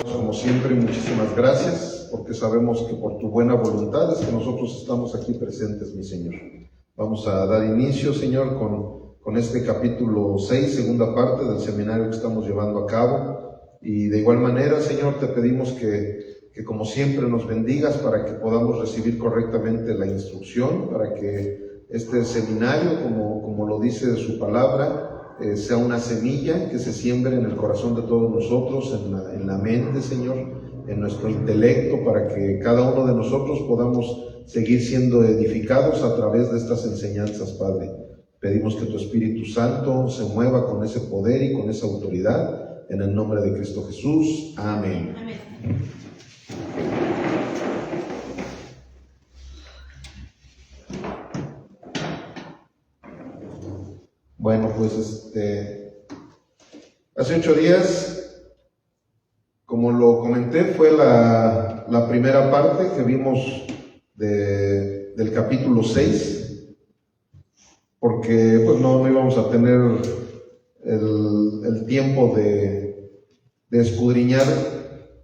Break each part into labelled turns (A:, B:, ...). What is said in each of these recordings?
A: Como siempre, muchísimas gracias, porque sabemos que por tu buena voluntad es que nosotros estamos aquí presentes, mi Señor. Vamos a dar inicio, Señor, con este capítulo 6, segunda parte del seminario que estamos llevando a cabo. Y de igual manera, Señor, te pedimos que como siempre nos bendigas para que podamos recibir correctamente la instrucción, para que este seminario, como lo dice su palabra, sea una semilla que se siembre en el corazón de todos nosotros, en la mente, Señor, en nuestro intelecto, para que cada uno de nosotros podamos seguir siendo edificados a través de estas enseñanzas, Padre. Pedimos que tu Espíritu Santo se mueva con ese poder y con esa autoridad, en el nombre de Cristo Jesús. Amén.
B: Amén.
A: Bueno, pues hace 8 días, como lo comenté, fue la primera parte que vimos del capítulo 6, porque pues no íbamos a tener el tiempo de escudriñar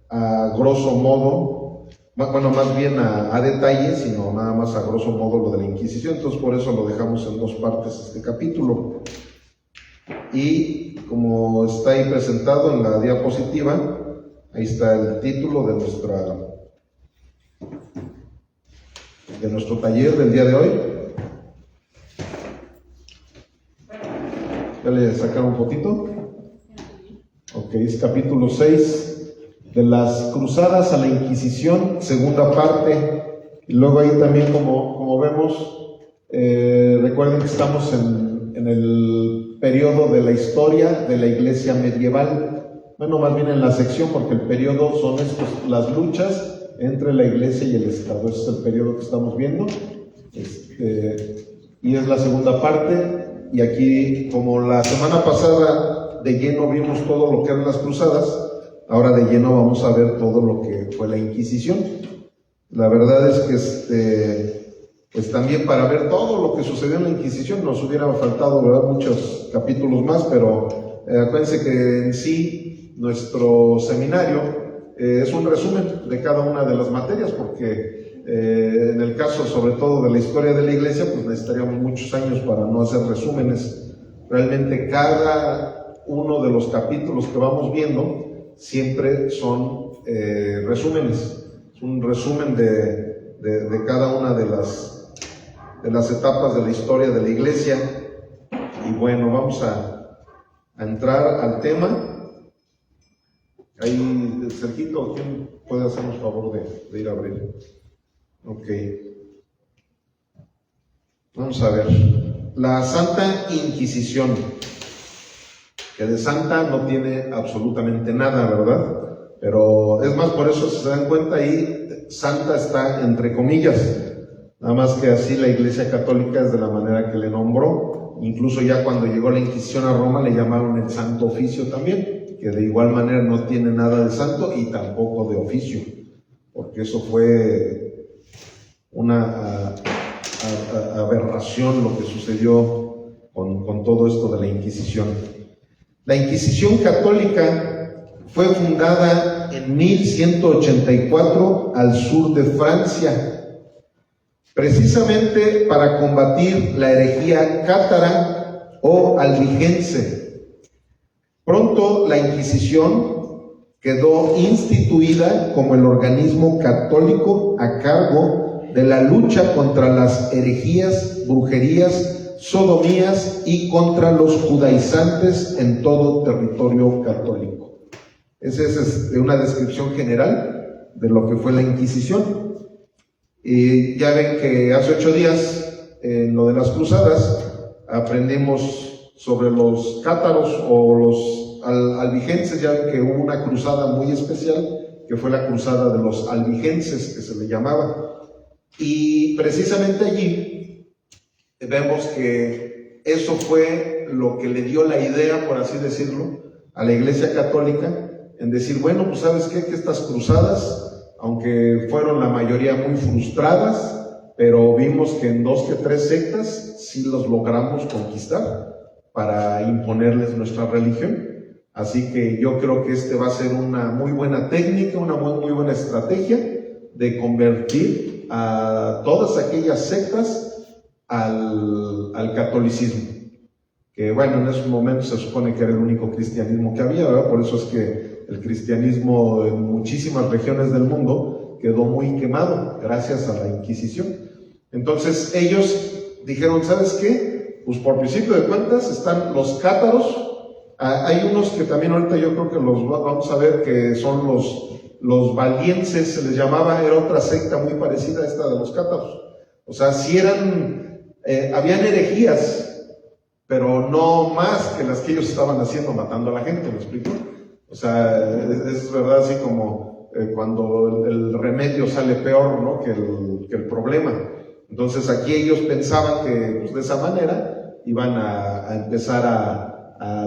A: a grosso modo, bueno, más bien a detalle, sino nada más a grosso modo lo de la Inquisición. Entonces por eso lo dejamos en 2 partes este capítulo. Y como está ahí presentado en la diapositiva, ahí está el título de nuestro taller del día de hoy. ¿Ya le sacaron un poquito? Ok, es capítulo 6 de las cruzadas a la Inquisición, segunda parte. Y luego ahí también, como vemos, recuerden que estamos en el periodo de la historia de la Iglesia medieval. Bueno, más bien en la sección, porque el periodo son las luchas entre la Iglesia y el Estado. Ese es el periodo que estamos viendo. Y es la segunda parte. Y aquí, como la semana pasada de lleno vimos todo lo que eran las cruzadas, ahora de lleno vamos a ver todo lo que fue la Inquisición. La verdad es que pues también para ver todo lo que sucedió en la Inquisición nos hubiera faltado, ¿verdad?, muchos capítulos más, pero acuérdense que en sí nuestro seminario es un resumen de cada una de las materias, porque en el caso sobre todo de la historia de la Iglesia, pues necesitaríamos muchos años para no hacer resúmenes. Realmente cada uno de los capítulos que vamos viendo siempre son resúmenes. Es un resumen de cada una de las etapas de la historia de la Iglesia. Y bueno, vamos a entrar al tema. Ahí, Sergito, ¿quién puede hacernos favor de ir a abrir? Ok. Vamos a ver. La Santa Inquisición, que de santa no tiene absolutamente nada, ¿verdad? Pero es más, por eso, si se dan cuenta, ahí santa está entre comillas. Nada más que así la Iglesia Católica es de la manera que le nombró. Incluso ya cuando llegó la Inquisición a Roma le llamaron el Santo Oficio también, que de igual manera no tiene nada de santo y tampoco de oficio, porque eso fue una aberración lo que sucedió con todo esto de la Inquisición. La Inquisición católica fue fundada en 1184 al sur de Francia, precisamente para combatir la herejía cátara o albigense. Pronto la Inquisición quedó instituida como el organismo católico a cargo de la lucha contra las herejías, brujerías, sodomías y contra los judaizantes en todo territorio católico. Esa es una descripción general de lo que fue la Inquisición. Y ya ven que hace 8 días, en lo de las cruzadas, aprendimos sobre los cátaros o los albigenses. Ya ven que hubo una cruzada muy especial, que fue la cruzada de los albigenses, que se le llamaba. Y precisamente allí vemos que eso fue lo que le dio la idea, por así decirlo, a la Iglesia Católica, en decir, bueno, pues ¿sabes qué? Que estas cruzadas, aunque fueron la mayoría muy frustradas, pero vimos que en 2 que 3 sectas sí los logramos conquistar para imponerles nuestra religión. Así que yo creo que este va a ser una muy buena técnica, una muy buena estrategia de convertir a todas aquellas sectas al catolicismo. Que bueno, en esos momentos se supone que era el único cristianismo que había, ¿verdad? Por eso es que el cristianismo en muchísimas regiones del mundo quedó muy quemado gracias a la Inquisición. Entonces ellos dijeron, ¿sabes qué? Pues por principio de cuentas están los cátaros. Hay unos que también ahorita yo creo que los vamos a ver, que son los valienses, se les llamaba, era otra secta muy parecida a esta de los cátaros. O sea, sí habían herejías, pero no más que las que ellos estaban haciendo, matando a la gente, ¿me explico? O sea, es verdad, así como cuando el remedio sale peor, ¿no?, que el problema. Entonces aquí ellos pensaban que pues, de esa manera iban a empezar a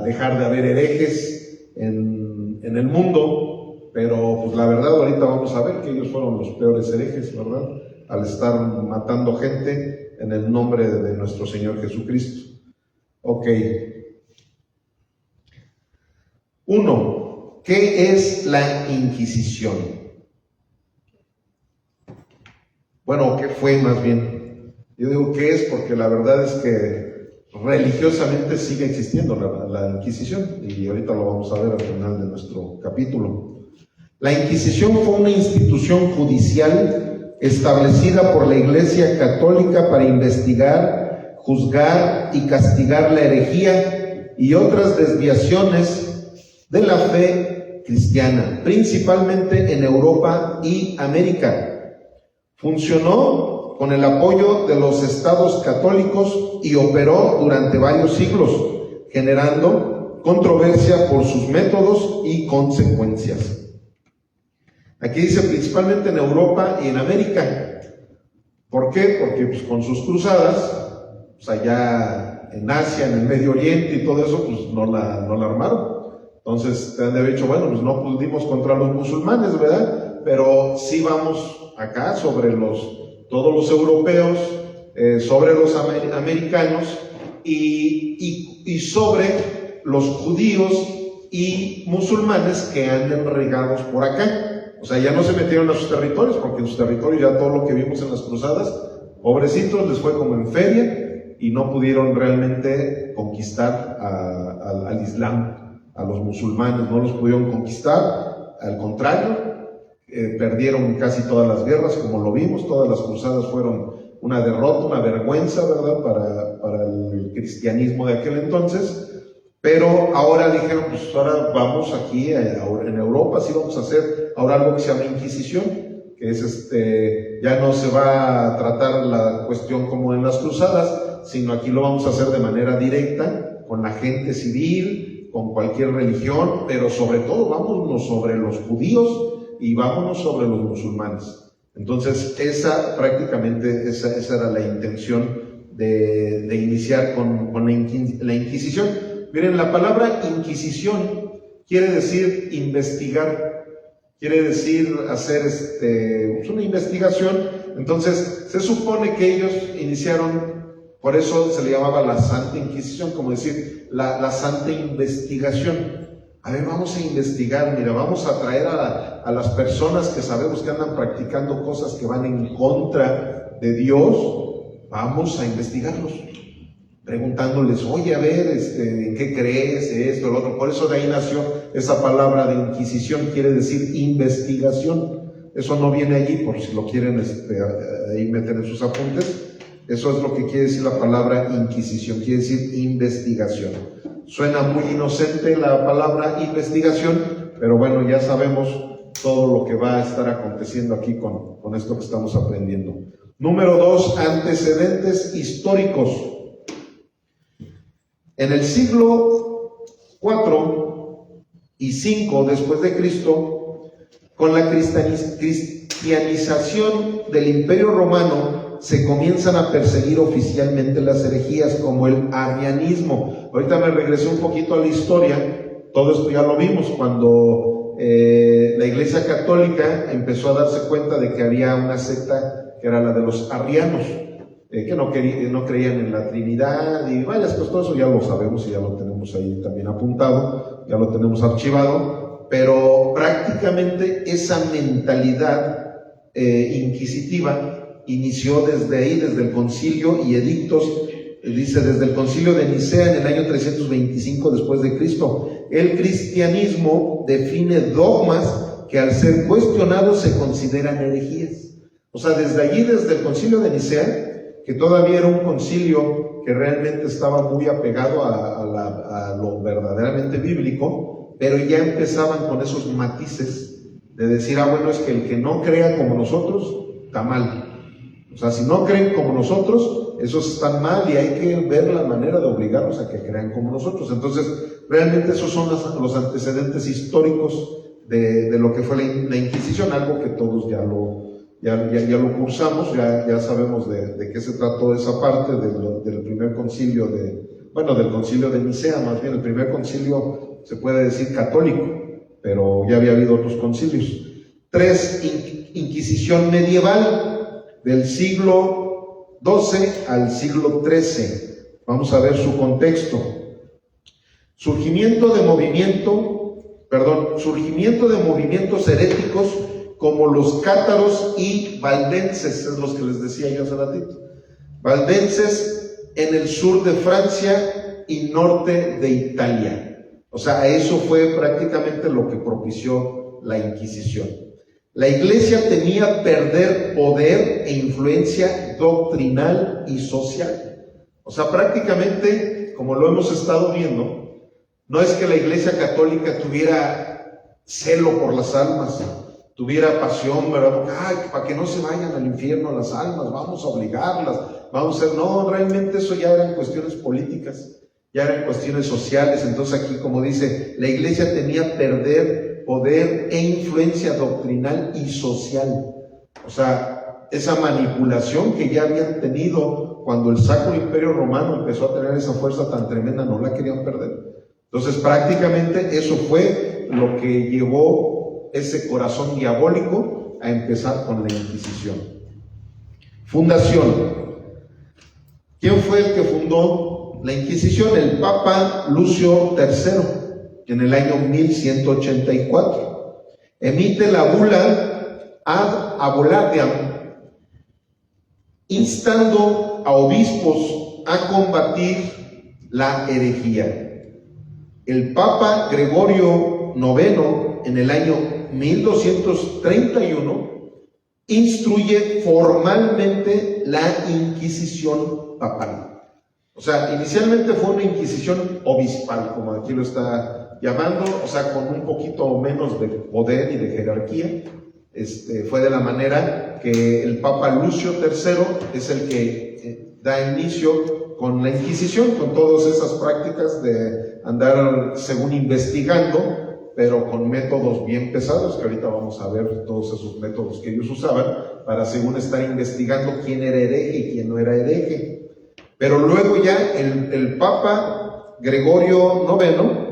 A: dejar de haber herejes en el mundo, pero pues la verdad ahorita vamos a ver que ellos fueron los peores herejes, ¿verdad? Al estar matando gente en el nombre de nuestro Señor Jesucristo. Ok. 1. ¿Qué es la Inquisición? Bueno, ¿qué fue más bien? Yo digo ¿qué es? Porque la verdad es que religiosamente sigue existiendo la Inquisición, y ahorita lo vamos a ver al final de nuestro capítulo. La Inquisición fue una institución judicial establecida por la Iglesia Católica para investigar, juzgar y castigar la herejía y otras desviaciones de la fe cristiana, principalmente en Europa y América. Funcionó con el apoyo de los estados católicos y operó durante varios siglos, generando controversia por sus métodos y consecuencias. Aquí dice principalmente en Europa y en América. ¿Por qué? Porque pues, con sus cruzadas, pues allá en Asia, en el Medio Oriente y todo eso, pues no la armaron. Entonces te han de haber dicho, bueno, pues no pudimos contra los musulmanes, ¿verdad? Pero sí vamos acá sobre todos los europeos, sobre los americanos y sobre los judíos y musulmanes que anden regados por acá. O sea, ya no se metieron a sus territorios, porque en sus territorios ya todo lo que vimos en las cruzadas, pobrecitos, les fue como en feria y no pudieron realmente conquistar al Islam, a los musulmanes, no los pudieron conquistar, al contrario, perdieron casi todas las guerras, como lo vimos, todas las cruzadas fueron una derrota, una vergüenza, ¿verdad?, para el cristianismo de aquel entonces. Pero ahora dijeron, pues ahora vamos aquí en Europa, sí vamos a hacer ahora algo que se llama Inquisición, que es ya no se va a tratar la cuestión como en las cruzadas, sino aquí lo vamos a hacer de manera directa, con la gente civil, con cualquier religión, pero sobre todo vámonos sobre los judíos y vámonos sobre los musulmanes. Entonces esa era la intención de iniciar con la Inquisición. Miren, la palabra Inquisición quiere decir investigar, quiere decir hacer una investigación. Entonces se supone que ellos iniciaron, por eso se le llamaba la Santa Inquisición, como decir la Santa Investigación. A ver, vamos a investigar, mira, vamos a traer a las personas que sabemos que andan practicando cosas que van en contra de Dios, vamos a investigarlos, preguntándoles, oye, a ver, ¿en qué crees? Esto, lo otro. Por eso de ahí nació esa palabra de Inquisición, quiere decir investigación. Eso no viene allí, por si lo quieren ahí meter en sus apuntes. Eso es lo que quiere decir la palabra Inquisición, quiere decir investigación. Suena muy inocente la palabra investigación, pero bueno, ya sabemos todo lo que va a estar aconteciendo aquí con esto que estamos aprendiendo. Número 2, antecedentes históricos. En el siglo IV y V después de Cristo, con la cristianización del Imperio Romano, se comienzan a perseguir oficialmente las herejías, como el arrianismo. Ahorita me regresé un poquito a la historia. Todo esto ya lo vimos cuando la Iglesia Católica empezó a darse cuenta de que había una secta que era la de los arrianos, que no creían en la Trinidad y varias cosas. Todo eso ya lo sabemos y ya lo tenemos ahí también apuntado. ya lo tenemos archivado, pero prácticamente esa mentalidad inquisitiva inició desde ahí, desde el concilio y edictos. Dice, desde el concilio de Nicea en el año 325 después de Cristo, el cristianismo define dogmas que al ser cuestionados se consideran herejías. O sea, desde allí, desde el concilio de Nicea, que todavía era un concilio que realmente estaba muy apegado a lo verdaderamente bíblico, pero ya empezaban con esos matices de decir, bueno, es que el que no crea como nosotros está mal. O sea, si no creen como nosotros, esos están mal y hay que ver la manera de obligarlos a que crean como nosotros. Entonces, realmente esos son los antecedentes históricos de lo que fue la Inquisición, algo que todos ya lo cursamos, ya sabemos de qué se trató esa parte del primer concilio del concilio de Nicea, más bien el primer concilio se puede decir católico, pero ya había habido otros concilios. 3. Inquisición medieval, del siglo XII al siglo XIII. Vamos a ver su contexto. Surgimiento de movimientos heréticos como los cátaros y valdenses, es los que les decía yo hace ratito. Valdenses en el sur de Francia y norte de Italia. O sea, eso fue prácticamente lo que propició la Inquisición. La Iglesia temía perder poder e influencia doctrinal y social. O sea, prácticamente, como lo hemos estado viendo, no es que la Iglesia Católica tuviera celo por las almas, tuviera pasión, ¿verdad? Para que no se vayan al infierno las almas, vamos a obligarlas, vamos a hacer... No, realmente eso ya eran cuestiones políticas, ya eran cuestiones sociales. Entonces aquí, como dice, la Iglesia temía perder poder e influencia doctrinal y social. O sea, esa manipulación que ya habían tenido cuando el Sacro Imperio Romano empezó a tener esa fuerza tan tremenda, no la querían perder. Entonces, prácticamente eso fue lo que llevó ese corazón diabólico a empezar con la Inquisición. Fundación. ¿Quién fue el que fundó la Inquisición? El Papa Lucio III. En el año 1184, emite la bula Ad Abolatiam, instando a obispos a combatir la herejía. El Papa Gregorio IX, en el año 1231, instruye formalmente la Inquisición papal. O sea, inicialmente fue una Inquisición obispal, como aquí lo está llamando, o sea, con un poquito menos de poder y de jerarquía. Fue de la manera que el Papa Lucio III es el que da inicio con la Inquisición, con todas esas prácticas de andar según investigando, pero con métodos bien pesados, que ahorita vamos a ver todos esos métodos que ellos usaban para según estar investigando quién era hereje y quién no era hereje. Pero luego ya el Papa Gregorio IX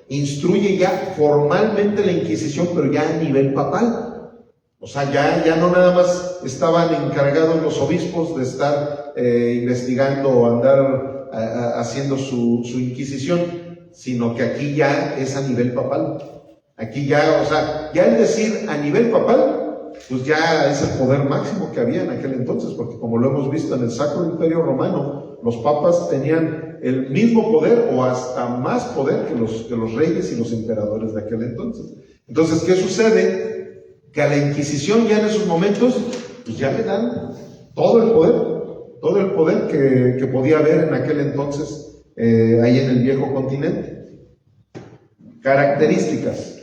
A: instruye ya formalmente la Inquisición, pero ya a nivel papal. O sea, ya no nada más estaban encargados los obispos de estar investigando o andar haciendo su Inquisición, sino que aquí ya es a nivel papal. Aquí ya, o sea, ya el decir a nivel papal, pues ya es el poder máximo que había en aquel entonces, porque como lo hemos visto en el Sacro Imperio Romano, los papas tenían el mismo poder o hasta más poder que los reyes y los emperadores de aquel entonces. Entonces, ¿qué sucede? Que a la Inquisición ya en esos momentos, pues ya le dan todo el poder que podía haber en aquel entonces ahí en el viejo continente. Características.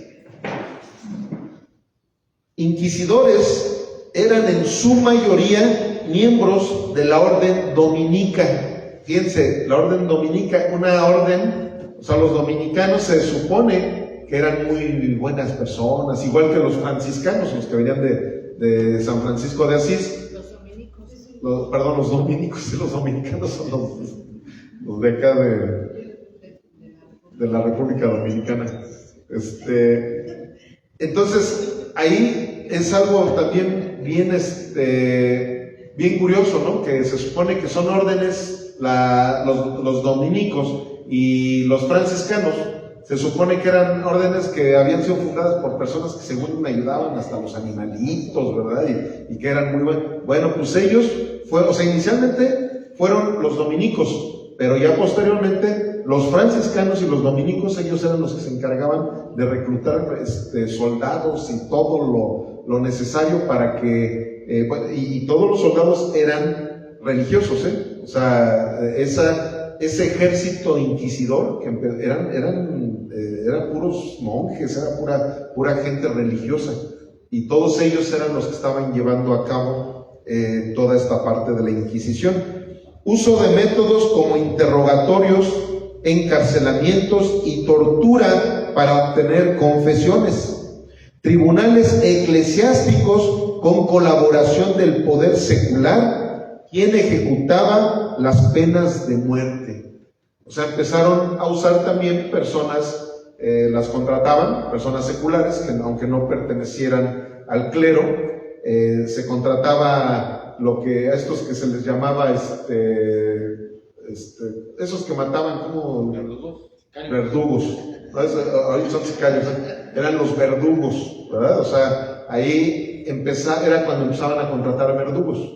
A: Inquisidores eran en su mayoría miembros de la orden dominica. Fíjense, la orden dominica, una orden, o sea, los dominicanos se supone que eran muy buenas personas, igual que los franciscanos, los que venían de San Francisco de Asís.
B: Los dominicos.
A: Los dominicos, los dominicanos son los de acá de la República Dominicana. Entonces, ahí es algo también bien, bien curioso, ¿no? Que se supone que son órdenes, los dominicos y los franciscanos Se supone que eran órdenes que habían sido fundadas por personas que según me ayudaban hasta los animalitos, ¿verdad? Y que eran muy buenos. Bueno, pues ellos, inicialmente fueron los dominicos, pero ya posteriormente los franciscanos y los dominicos, ellos eran los que se encargaban de reclutar soldados y todo lo necesario para que, y todos los soldados eran religiosos, o sea, ese ejército inquisidor, que eran puros monjes, era pura gente religiosa, y todos ellos eran los que estaban llevando a cabo toda esta parte de la Inquisición. Uso de métodos como interrogatorios, encarcelamientos y tortura para obtener confesiones. Tribunales eclesiásticos con colaboración del poder secular, quien ejecutaba las penas de muerte. O sea, empezaron a usar también personas, las contrataban, personas seculares, que aunque no pertenecieran al clero, se contrataba a estos que se les llamaba, esos que mataban como verdugos. Ahorita son sicarios, eran los verdugos, ¿verdad? O sea, ahí era cuando empezaban a contratar verdugos.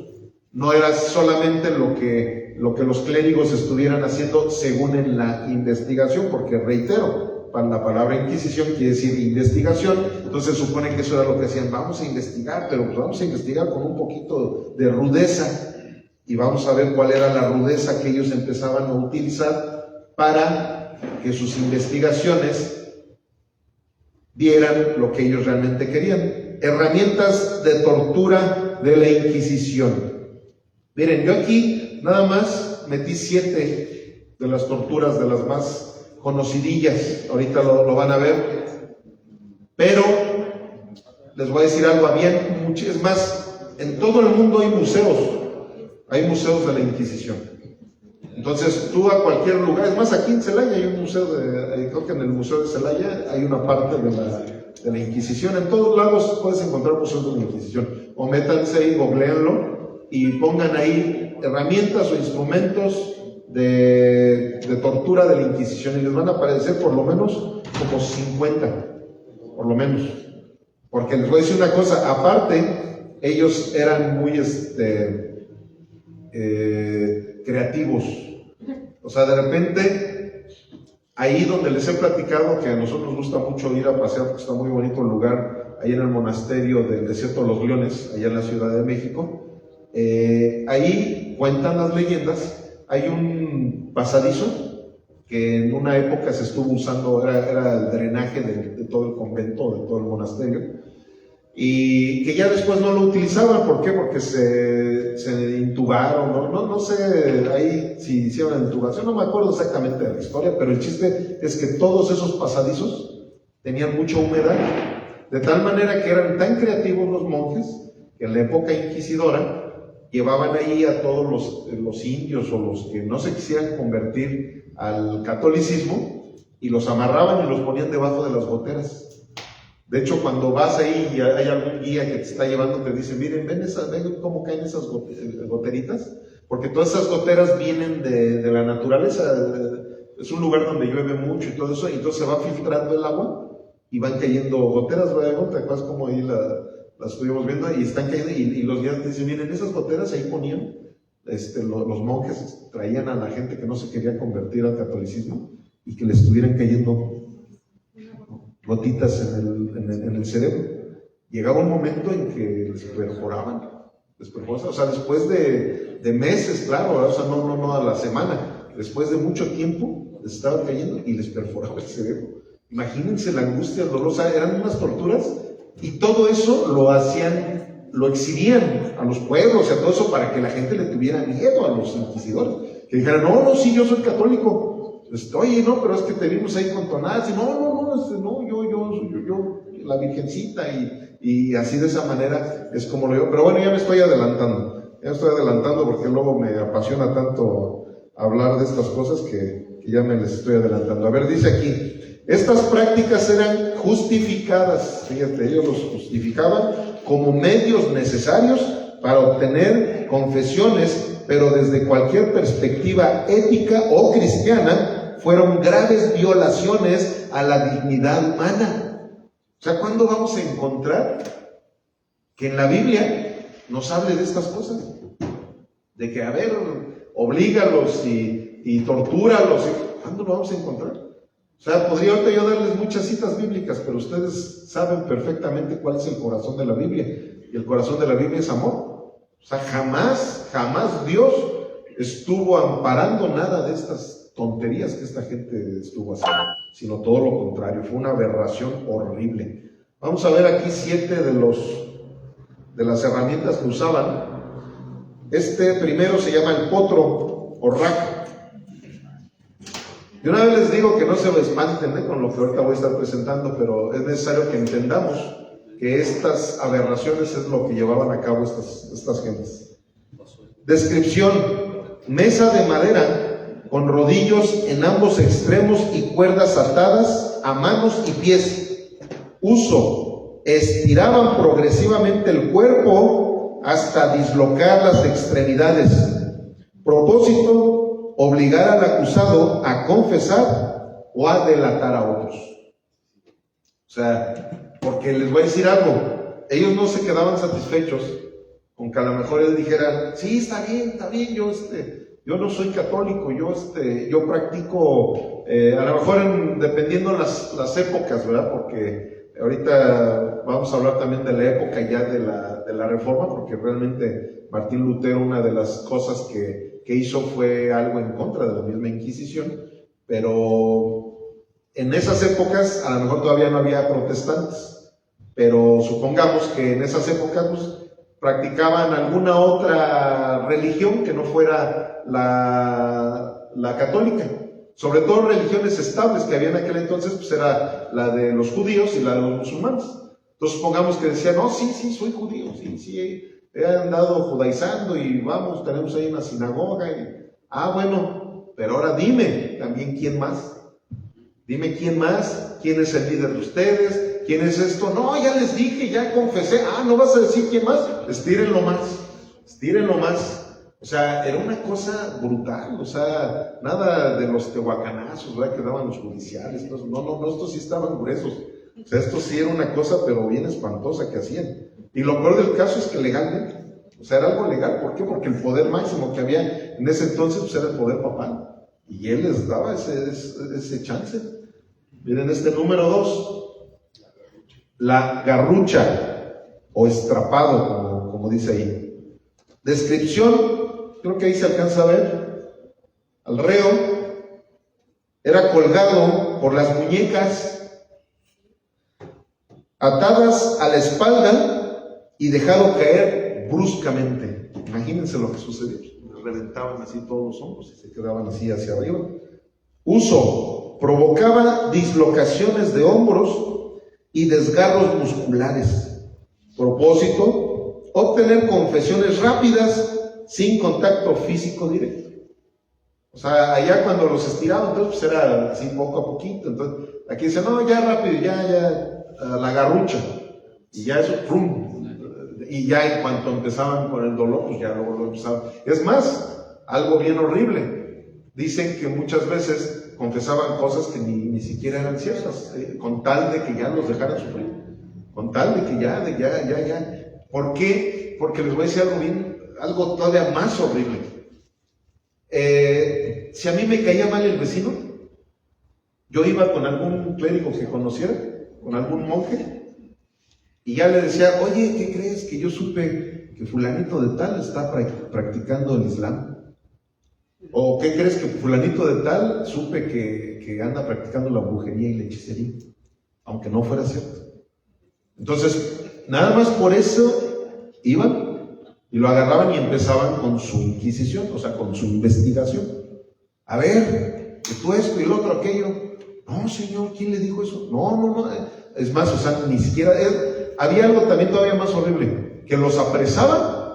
A: No era solamente lo que los clérigos estuvieran haciendo según en la investigación, porque reitero, la palabra Inquisición quiere decir investigación, entonces supone que eso era lo que hacían, vamos a investigar, pero pues vamos a investigar con un poquito de rudeza, y vamos a ver cuál era la rudeza que ellos empezaban a utilizar para que sus investigaciones dieran lo que ellos realmente querían. Herramientas de tortura de la Inquisición. Miren, yo aquí nada más metí 7 de las torturas, de las más conocidillas, ahorita lo van a ver, pero les voy a decir algo, es más, en todo el mundo hay museos de la Inquisición. Entonces tú a cualquier lugar, es más, aquí en Celaya hay un museo, creo que en el Museo de Celaya hay una parte de la Inquisición. En todos lados puedes encontrar museos de la Inquisición, o métanse ahí, googleenlo y pongan ahí herramientas o instrumentos de tortura de la Inquisición, y les van a aparecer por lo menos como 50, por lo menos, porque les voy a decir una cosa, aparte, ellos eran muy creativos, o sea, de repente, ahí donde les he platicado, que a nosotros nos gusta mucho ir a pasear, porque está muy bonito el lugar, ahí en el monasterio del Desierto de los Leones, allá en la Ciudad de México, ahí cuentan las leyendas. Hay un pasadizo que en una época se estuvo usando, era el drenaje de todo el convento, de todo el monasterio, y que ya después no lo utilizaban. ¿Por qué? Porque se intubaron, no sé ahí si hicieron intubación, no me acuerdo exactamente de la historia, pero el chiste es que todos esos pasadizos tenían mucha humedad, de tal manera que eran tan creativos los monjes que en la época inquisidora llevaban ahí a todos los indios o los que no se quisieran convertir al catolicismo, y los amarraban y los ponían debajo de las goteras. De hecho, cuando vas ahí y hay algún guía que te está llevando, te dice, miren, ven cómo caen esas goteritas, porque todas esas goteras vienen de la naturaleza. Es un lugar donde llueve mucho y todo eso, y entonces se va filtrando el agua y van cayendo goteras, ¿verdad? ¿Te acuerdas cómo ahí las estuvimos viendo? Y están cayendo, y los guías dicen, miren, esas goteras ahí ponían, los monjes traían a la gente que no se quería convertir al catolicismo y que les estuvieran cayendo gotitas en el cerebro. Llegaba un momento en que les perforaban, o sea, después de meses, claro, o sea, no a la semana, después de mucho tiempo les estaba cayendo y les perforaba el cerebro. Imagínense la angustia, el dolor, o sea, eran unas torturas, y todo eso lo exhibían a los pueblos y a todo eso para que la gente le tuviera miedo a los inquisidores, que dijeran, no, sí, yo soy católico, oye, no, pero es que te vimos ahí con tonadas, y no, yo, la Virgencita, y así de esa manera es como lo digo. Pero bueno, ya me estoy adelantando porque luego me apasiona tanto hablar de estas cosas que ya me les estoy adelantando. A ver, dice aquí, estas prácticas eran justificadas, fíjate, ellos los justificaban como medios necesarios para obtener confesiones, pero desde cualquier perspectiva ética o cristiana, fueron graves violaciones a la dignidad humana. O sea, ¿cuándo vamos a encontrar que en la Biblia nos hable de estas cosas? De que, a ver, oblígalos y tortúralos. ¿Cuándo lo vamos a encontrar? O sea, podría ahorita yo darles muchas citas bíblicas, pero ustedes saben perfectamente cuál es el corazón de la Biblia. Y el corazón de la Biblia es amor. O sea, jamás Dios estuvo amparando nada de estas tonterías que esta gente estuvo haciendo, sino todo lo contrario. Fue una aberración horrible. Vamos a ver aquí 7 de las herramientas que usaban. Este primero se llama el potro o raca. De una vez les digo que no se espanten con lo que ahorita voy a estar presentando, pero es necesario que entendamos que estas aberraciones es lo que llevaban a cabo estas gentes. Descripción: mesa de madera con rodillos en ambos extremos y cuerdas atadas a manos y pies. Uso: estiraban progresivamente el cuerpo hasta dislocar las extremidades. Propósito: obligar al acusado a confesar o a delatar a otros. O sea, porque les voy a decir algo, ellos no se quedaban satisfechos con que a lo mejor él dijera, sí, está bien, yo no soy católico, yo practico, a lo mejor dependiendo las épocas, ¿verdad? Porque ahorita vamos a hablar también de la época ya de la Reforma, porque realmente Martín Lutero, una de las cosas que hizo fue algo en contra de la misma Inquisición, pero en esas épocas a lo mejor todavía no había protestantes, pero supongamos que en esas épocas pues, practicaban alguna otra religión que no fuera la católica. Sobre todo religiones estables que había en aquel entonces, pues era la de los judíos y la de los musulmanes. Entonces supongamos que decían, no, sí, soy judío, sí, he andado judaizando y vamos, tenemos ahí una sinagoga. Bueno, pero ahora dime también quién más. Dime quién más, quién es el líder de ustedes, quién es esto. No, ya les dije, ya confesé. ¿No vas a decir quién más? Estírenlo más. O sea, era una cosa brutal, o sea, nada de los tehuacanazos, ¿verdad? Que daban los judiciales. Entonces, no, estos sí estaban gruesos. O sea, esto sí era una cosa, pero bien espantosa que hacían. Y lo peor del caso es que legalmente, o sea, era algo legal. ¿Por qué? Porque el poder máximo que había en ese entonces pues, era el poder papal. Y él les daba ese chance. Miren este número 2. La garrucha o estrapado, como dice ahí. Descripción, creo que ahí se alcanza a ver. Al reo era colgado por las muñecas, atadas a la espalda y dejado caer bruscamente. Imagínense lo que sucedió. Reventaban así todos los hombros y se quedaban así hacia arriba. Uso: provocaba dislocaciones de hombros y desgarros musculares. Propósito: obtener confesiones rápidas sin contacto físico directo. O sea, allá cuando los estiraban, entonces pues era así poco a poquito. Entonces, aquí dicen, no, ya rápido, ya, la garrucha. Y ya eso, ¡prum! Y ya en cuanto empezaban con el dolor, pues ya luego lo empezaban. Es más, algo bien horrible. Dicen que muchas veces confesaban cosas que ni siquiera eran ciertas, con tal de que ya los dejaran sufrir. Con tal de que ya. ¿Por qué? Porque les voy a decir algo todavía más horrible. Si a mí me caía mal el vecino, yo iba con algún clérigo que conociera, con algún monje, y ya le decía, oye, ¿qué crees? Que yo supe que fulanito de tal está practicando el Islam. ¿O qué crees? Que fulanito de tal supe que anda practicando la brujería y la hechicería, aunque no fuera cierto. Entonces, nada más por eso iban y lo agarraban y empezaban con su inquisición, o sea, con su investigación. A ver, que tú esto y el otro aquello. No, señor, ¿quién le dijo eso? No. Es más, o sea, ni siquiera... Había algo también todavía más horrible, que los apresaban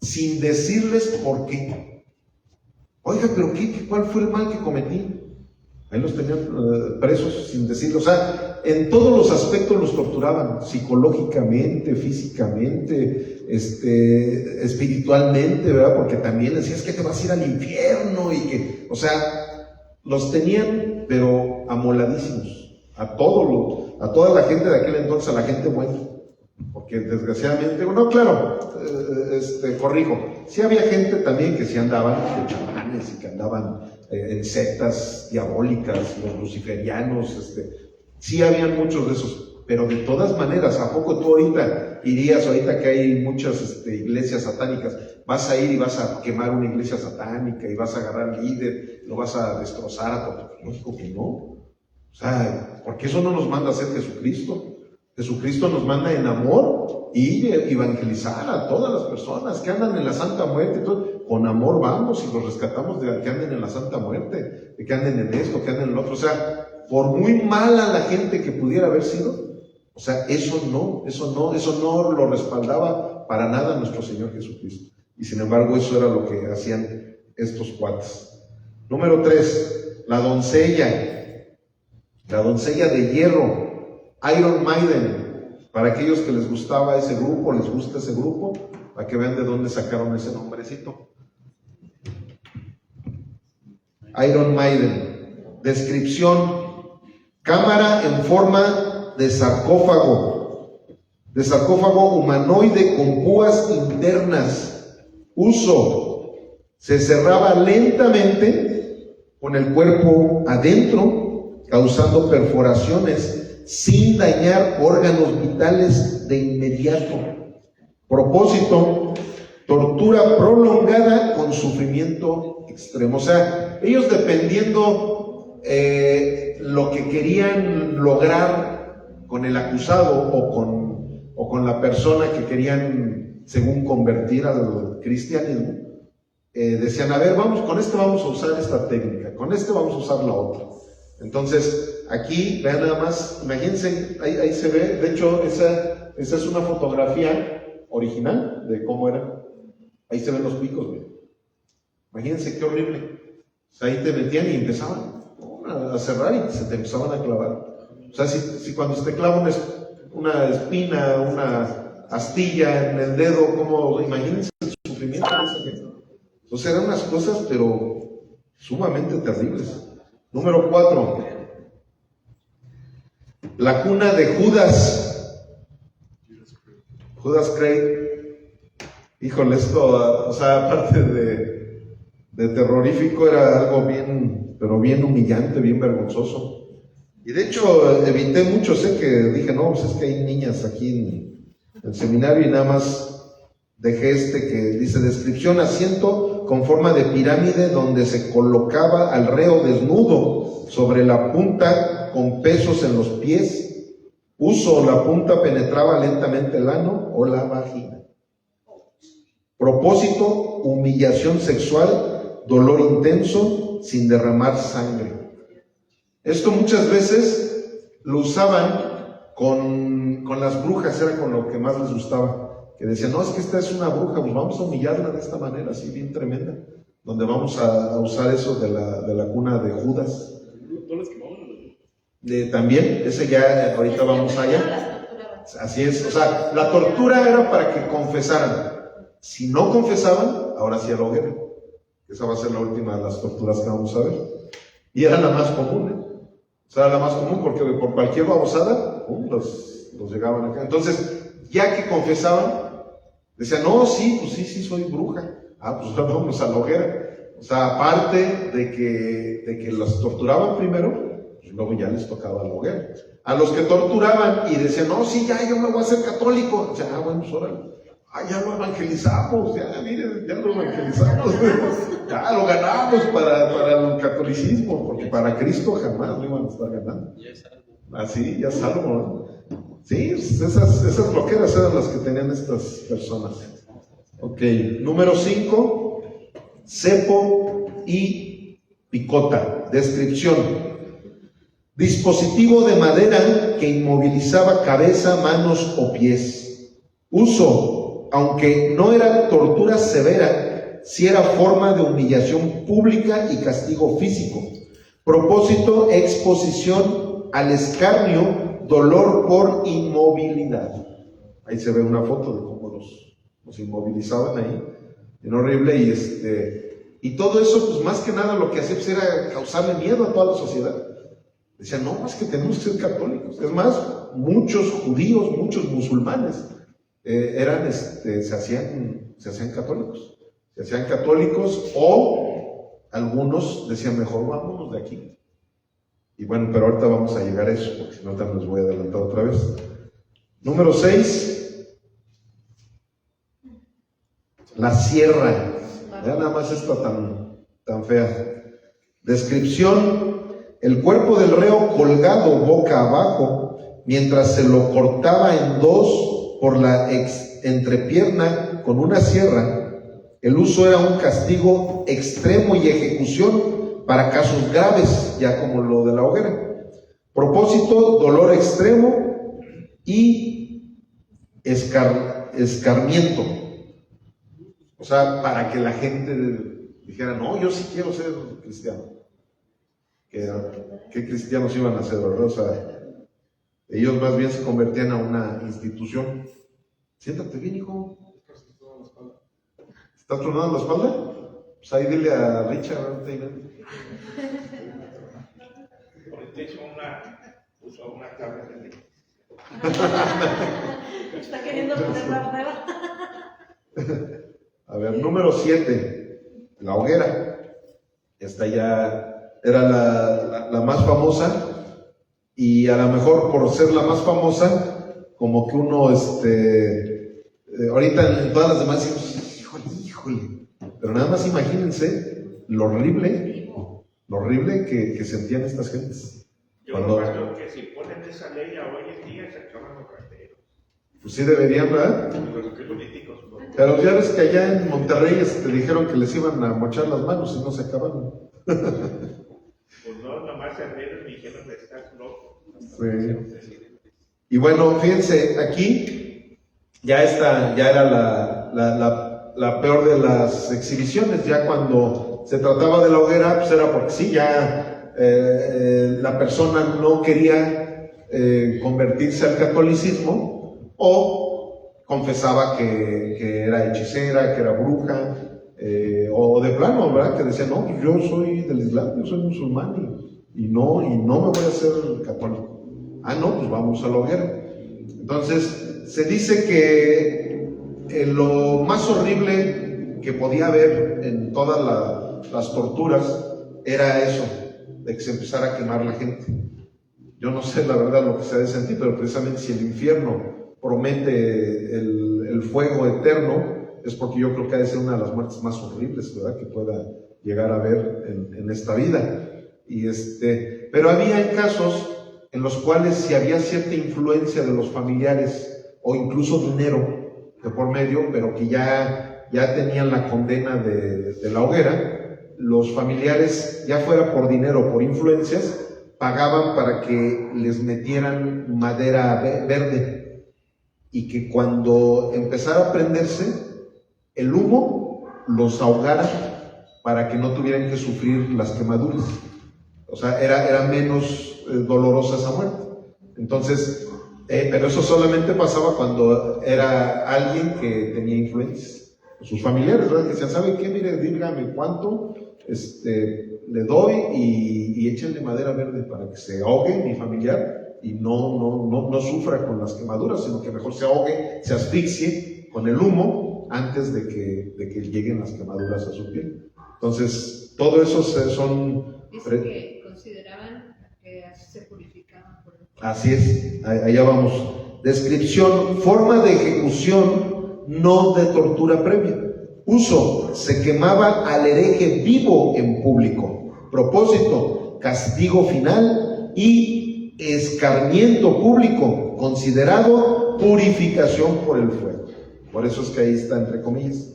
A: sin decirles por qué. Oiga, pero ¿cuál fue el mal que cometí? Ahí los tenían presos sin decirlo. O sea, en todos los aspectos los torturaban, psicológicamente, físicamente, espiritualmente, ¿verdad? Porque también decías que te vas a ir al infierno y que, o sea, los tenían, pero amoladísimos, a toda la gente de aquel entonces, a la gente buena. Porque desgraciadamente, no, claro, corrijo, sí había gente también que sí andaban de chamanes y que andaban en sectas diabólicas, los luciferianos, sí habían muchos de esos, pero de todas maneras, ¿a poco tú ahorita irías, ahorita que hay muchas iglesias satánicas, vas a ir y vas a quemar una iglesia satánica y vas a agarrar al líder, lo vas a destrozar a todo? Lógico que no. O sea, porque eso no nos manda a hacer Jesucristo. Jesucristo nos manda en amor y evangelizar a todas las personas que andan en la santa muerte. Entonces, con amor vamos y los rescatamos de que anden en la santa muerte, de que anden en esto, que anden en lo otro. O sea, por muy mala la gente que pudiera haber sido, o sea, eso no lo respaldaba para nada nuestro Señor Jesucristo. Y sin embargo, eso era lo que hacían estos cuates. Número 3, la doncella de hierro. Iron Maiden, para aquellos que les gustaba ese grupo, les gusta ese grupo, para que vean de dónde sacaron ese nombrecito. Iron Maiden. Descripción: cámara en forma de sarcófago humanoide con púas internas. Uso: se cerraba lentamente con el cuerpo adentro, causando perforaciones sin dañar órganos vitales de inmediato. Propósito: tortura prolongada con sufrimiento extremo. O sea, ellos dependiendo lo que querían lograr con el acusado o con la persona que querían, según, convertir al cristianismo, decían, a ver, con este vamos a usar esta técnica, con este vamos a usar la otra. Entonces, aquí, vean nada más, imagínense, ahí se ve, de hecho, esa es una fotografía original de cómo era. Ahí se ven los picos, güey. Imagínense qué horrible. O sea, ahí te metían y empezaban a cerrar y se te empezaban a clavar. O sea, si cuando se te clava una espina, una astilla en el dedo, como, imagínense el sufrimiento de esa gente. Entonces eran unas cosas, pero sumamente terribles. Número 4, la cuna de Judas Craig. Híjole, esto, o sea, aparte de terrorífico, era algo pero bien humillante, bien vergonzoso. Y de hecho, evité mucho, sé que dije, no, pues es que hay niñas aquí en el seminario, y nada más dejé que dice: descripción: asiento con forma de pirámide donde se colocaba al reo desnudo sobre la punta con pesos en los pies. Uso: la punta penetraba lentamente el ano o la vagina. Propósito: humillación sexual, dolor intenso sin derramar sangre. Esto muchas veces lo usaban con las brujas, era con lo que más les gustaba. Que decían, no, es que esta es una bruja, pues vamos a humillarla de esta manera, así bien tremenda, donde vamos a usar eso de la cuna de Judas. También, ese ya, ahorita vamos allá. Así es, o sea, la tortura era para que confesaran. Si no confesaban, ahora sí a la hoguera. Esa va a ser la última de las torturas que vamos a ver. Y era la más común, O sea, era la más común porque por cualquier babosada, los llegaban acá. Entonces, ya que confesaban, decían, no, sí, pues sí, soy bruja. Pues ahora vamos a la hoguera. O sea, aparte de que los torturaban primero, pues luego ya les tocaba la hoguera. A los que torturaban y decían, no, sí, ya, yo me voy a hacer católico. Ya, bueno, pues órale. Ya lo evangelizamos, ya, miren, ya lo evangelizamos. Ya lo ganamos para el catolicismo, porque para Cristo jamás lo iban a estar ganando. Así, ya salvo, ¿no? Sí, esas loqueras eran las que tenían estas personas. Ok, número 5, cepo y picota. Descripción: dispositivo de madera que inmovilizaba cabeza, manos o pies. Uso: aunque no era tortura severa, sí era forma de humillación pública y castigo físico. Propósito: exposición al escarnio, dolor por inmovilidad. Ahí se ve una foto de cómo los inmovilizaban ahí. Bien horrible. Y Y todo eso, pues más que nada lo que hacía pues, era causarle miedo a toda la sociedad. Decían, no, es que tenemos que ser católicos. Es más, muchos judíos, muchos musulmanes se hacían católicos. Se hacían católicos o algunos decían, mejor vámonos de aquí. Y bueno, pero ahorita vamos a llegar a eso, porque si no también les voy a adelantar otra vez. Número 6. La sierra. Ya nada más esta tan fea. Descripción: el cuerpo del reo colgado boca abajo, mientras se lo cortaba en dos por la entrepierna con una sierra. El uso era un castigo extremo y ejecución para casos graves, ya como lo de la hoguera. Propósito: dolor extremo y escarmiento. O sea, para que la gente dijera, no, yo sí quiero ser cristiano. ¿Qué cristianos iban a ser, verdad? O sea, ellos más bien se convertían a una institución. Siéntate bien, hijo. ¿Estás tronando la espalda? Pues ahí dile a Richard.
B: Ahorita puso una tabla de
C: Está queriendo poner la prueba.
A: A ver, número 7, la hoguera. Esta ya era la más famosa, y a lo mejor por ser la más famosa, como que uno, ahorita en todas las demás decimos, híjole, pero nada más imagínense lo horrible que sentían estas gentes.
B: Yo creo que si ponen esa ley a hoy en día se acaban los rateros.
A: Pues sí deberían, ¿verdad?
B: Los políticos. ¿No?
A: Pero ya ves que allá en Monterrey te dijeron que les iban a mochar las manos y no se acabaron.
B: Pues no, nomás se rieron y dijeron, estás loco.
A: Sí. Y bueno, fíjense, aquí ya era la peor de las exhibiciones. Ya cuando se trataba de la hoguera, pues era porque sí, ya la persona no quería convertirse al catolicismo, o confesaba que era hechicera, que era bruja, o de plano, ¿verdad? Que decía, no, yo soy del Islam, yo soy musulmán y no me voy a hacer católico. Ah, no, pues vamos a la hoguera. Entonces, se dice que lo más horrible que podía haber en todas las torturas era eso, de que se empezara a quemar la gente. Yo no sé la verdad lo que se ha de sentir, pero precisamente si el infierno promete el fuego eterno, es porque yo creo que ha de ser una de las muertes más horribles, ¿verdad?, que pueda llegar a haber en esta vida. Pero había casos en los cuales si había cierta influencia de los familiares o incluso dinero de por medio, pero que ya tenían la condena de la hoguera, los familiares, ya fuera por dinero o por influencias, pagaban para que les metieran madera verde, y que cuando empezara a prenderse el humo los ahogara para que no tuvieran que sufrir las quemaduras. O sea, era menos dolorosa esa muerte. Entonces, pero eso solamente pasaba cuando era alguien que tenía influencias. Sus familiares, ¿verdad?, que decían, ¿sabe qué? Mire, dígame cuánto le doy y échenle madera verde para que se ahogue mi familiar y no sufra con las quemaduras, sino que mejor se ahogue, se asfixie con el humo antes de que lleguen las quemaduras a su piel. Entonces, todo eso son...
C: Dice que consideraban que así se purificaban por el...
A: Así es, allá vamos. Descripción: forma de ejecución, no de tortura previa. Uso: se quemaba al hereje vivo en público. Propósito: castigo final y escarmiento público, considerado purificación por el fuego. Por eso es que ahí está entre comillas.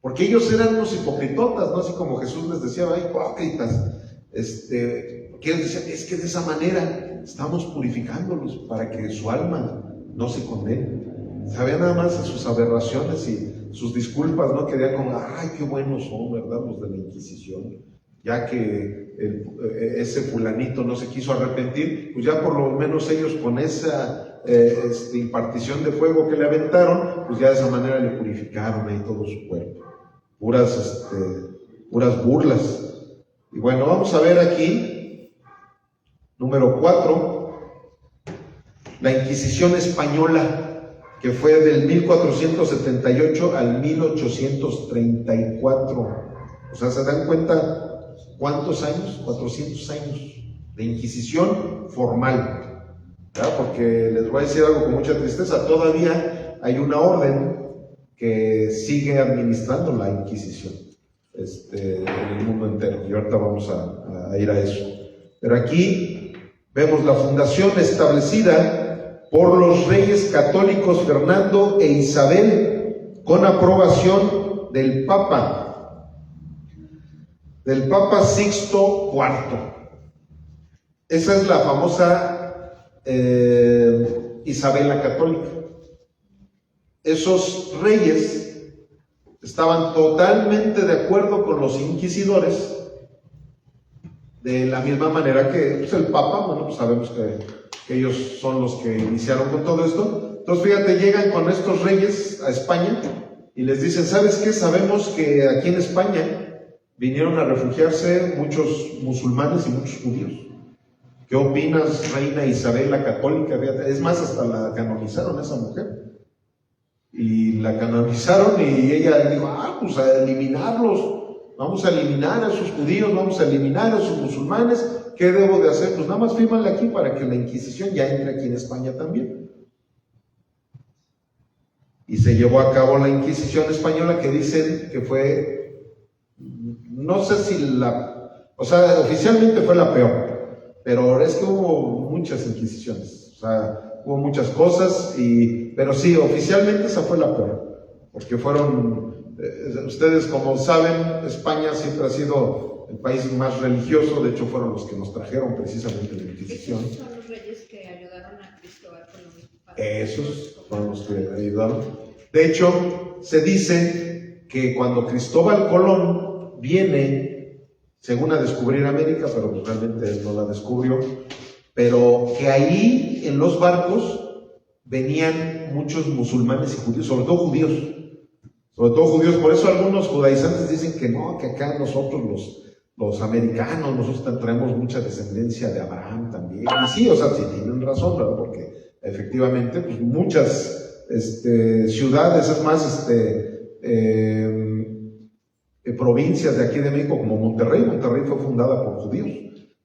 A: Porque ellos eran unos hipocritotas, ¿no? Así como Jesús les decía, ¡ay, hipócritas! Que ellos decían, es que de esa manera estamos purificándolos para que su alma no se condene. Sabían nada más de sus aberraciones y sus disculpas, ¿no? Que era como, ¡ay, qué buenos son!, ¿verdad?, los de la Inquisición. Ya que ese fulanito no se quiso arrepentir, pues ya por lo menos ellos con esa impartición de fuego que le aventaron, pues ya de esa manera le purificaron ahí todo su cuerpo. Puras puras burlas. Y bueno, vamos a ver aquí, número 4, la Inquisición española, que fue del 1478 al 1834. O sea, ¿se dan cuenta cuántos años? 400 años de Inquisición formal, ¿verdad? Porque les voy a decir algo con mucha tristeza, todavía hay una orden que sigue administrando la Inquisición en el mundo entero, y ahorita vamos a ir a eso. Pero aquí vemos la fundación establecida por los reyes católicos Fernando e Isabel con aprobación del Papa Sixto IV. Esa es la famosa Isabel la Católica. Esos reyes estaban totalmente de acuerdo con los inquisidores, de la misma manera que pues, el Papa, bueno, pues sabemos que ellos son los que iniciaron con todo esto. Entonces, fíjate, llegan con estos reyes a España y les dicen, ¿sabes qué? Sabemos que aquí en España vinieron a refugiarse muchos musulmanes y muchos judíos. ¿Qué opinas, reina Isabel la Católica? Es más, hasta la canonizaron a esa mujer. Y la canonizaron y ella dijo, pues a eliminarlos, vamos a eliminar a esos judíos, vamos a eliminar a esos musulmanes. ¿Qué debo de hacer? Pues nada más fírmale aquí para que la Inquisición ya entre aquí en España también. Y se llevó a cabo la Inquisición española, que dicen que fue, no sé si oficialmente fue la peor, pero es que hubo muchas Inquisiciones, o sea, hubo muchas cosas, pero sí, oficialmente esa fue la peor, porque fueron, ustedes como saben, España siempre ha sido el país más religioso, de hecho fueron los que nos trajeron precisamente la Inquisición.
C: Esos son los reyes que ayudaron a Cristóbal Colón.
A: Esos fueron los que ayudaron. De hecho, se dice que cuando Cristóbal Colón viene, según a descubrir América, pero realmente él no la descubrió, pero que ahí en los barcos venían muchos musulmanes y judíos, sobre todo judíos, por eso algunos judaizantes dicen que no, que acá nosotros los americanos, nosotros traemos mucha descendencia de Abraham también, y sí, o sea, sí tienen razón, ¿verdad? Porque efectivamente, pues muchas ciudades, es más, provincias de aquí de México, como Monterrey fue fundada por judíos.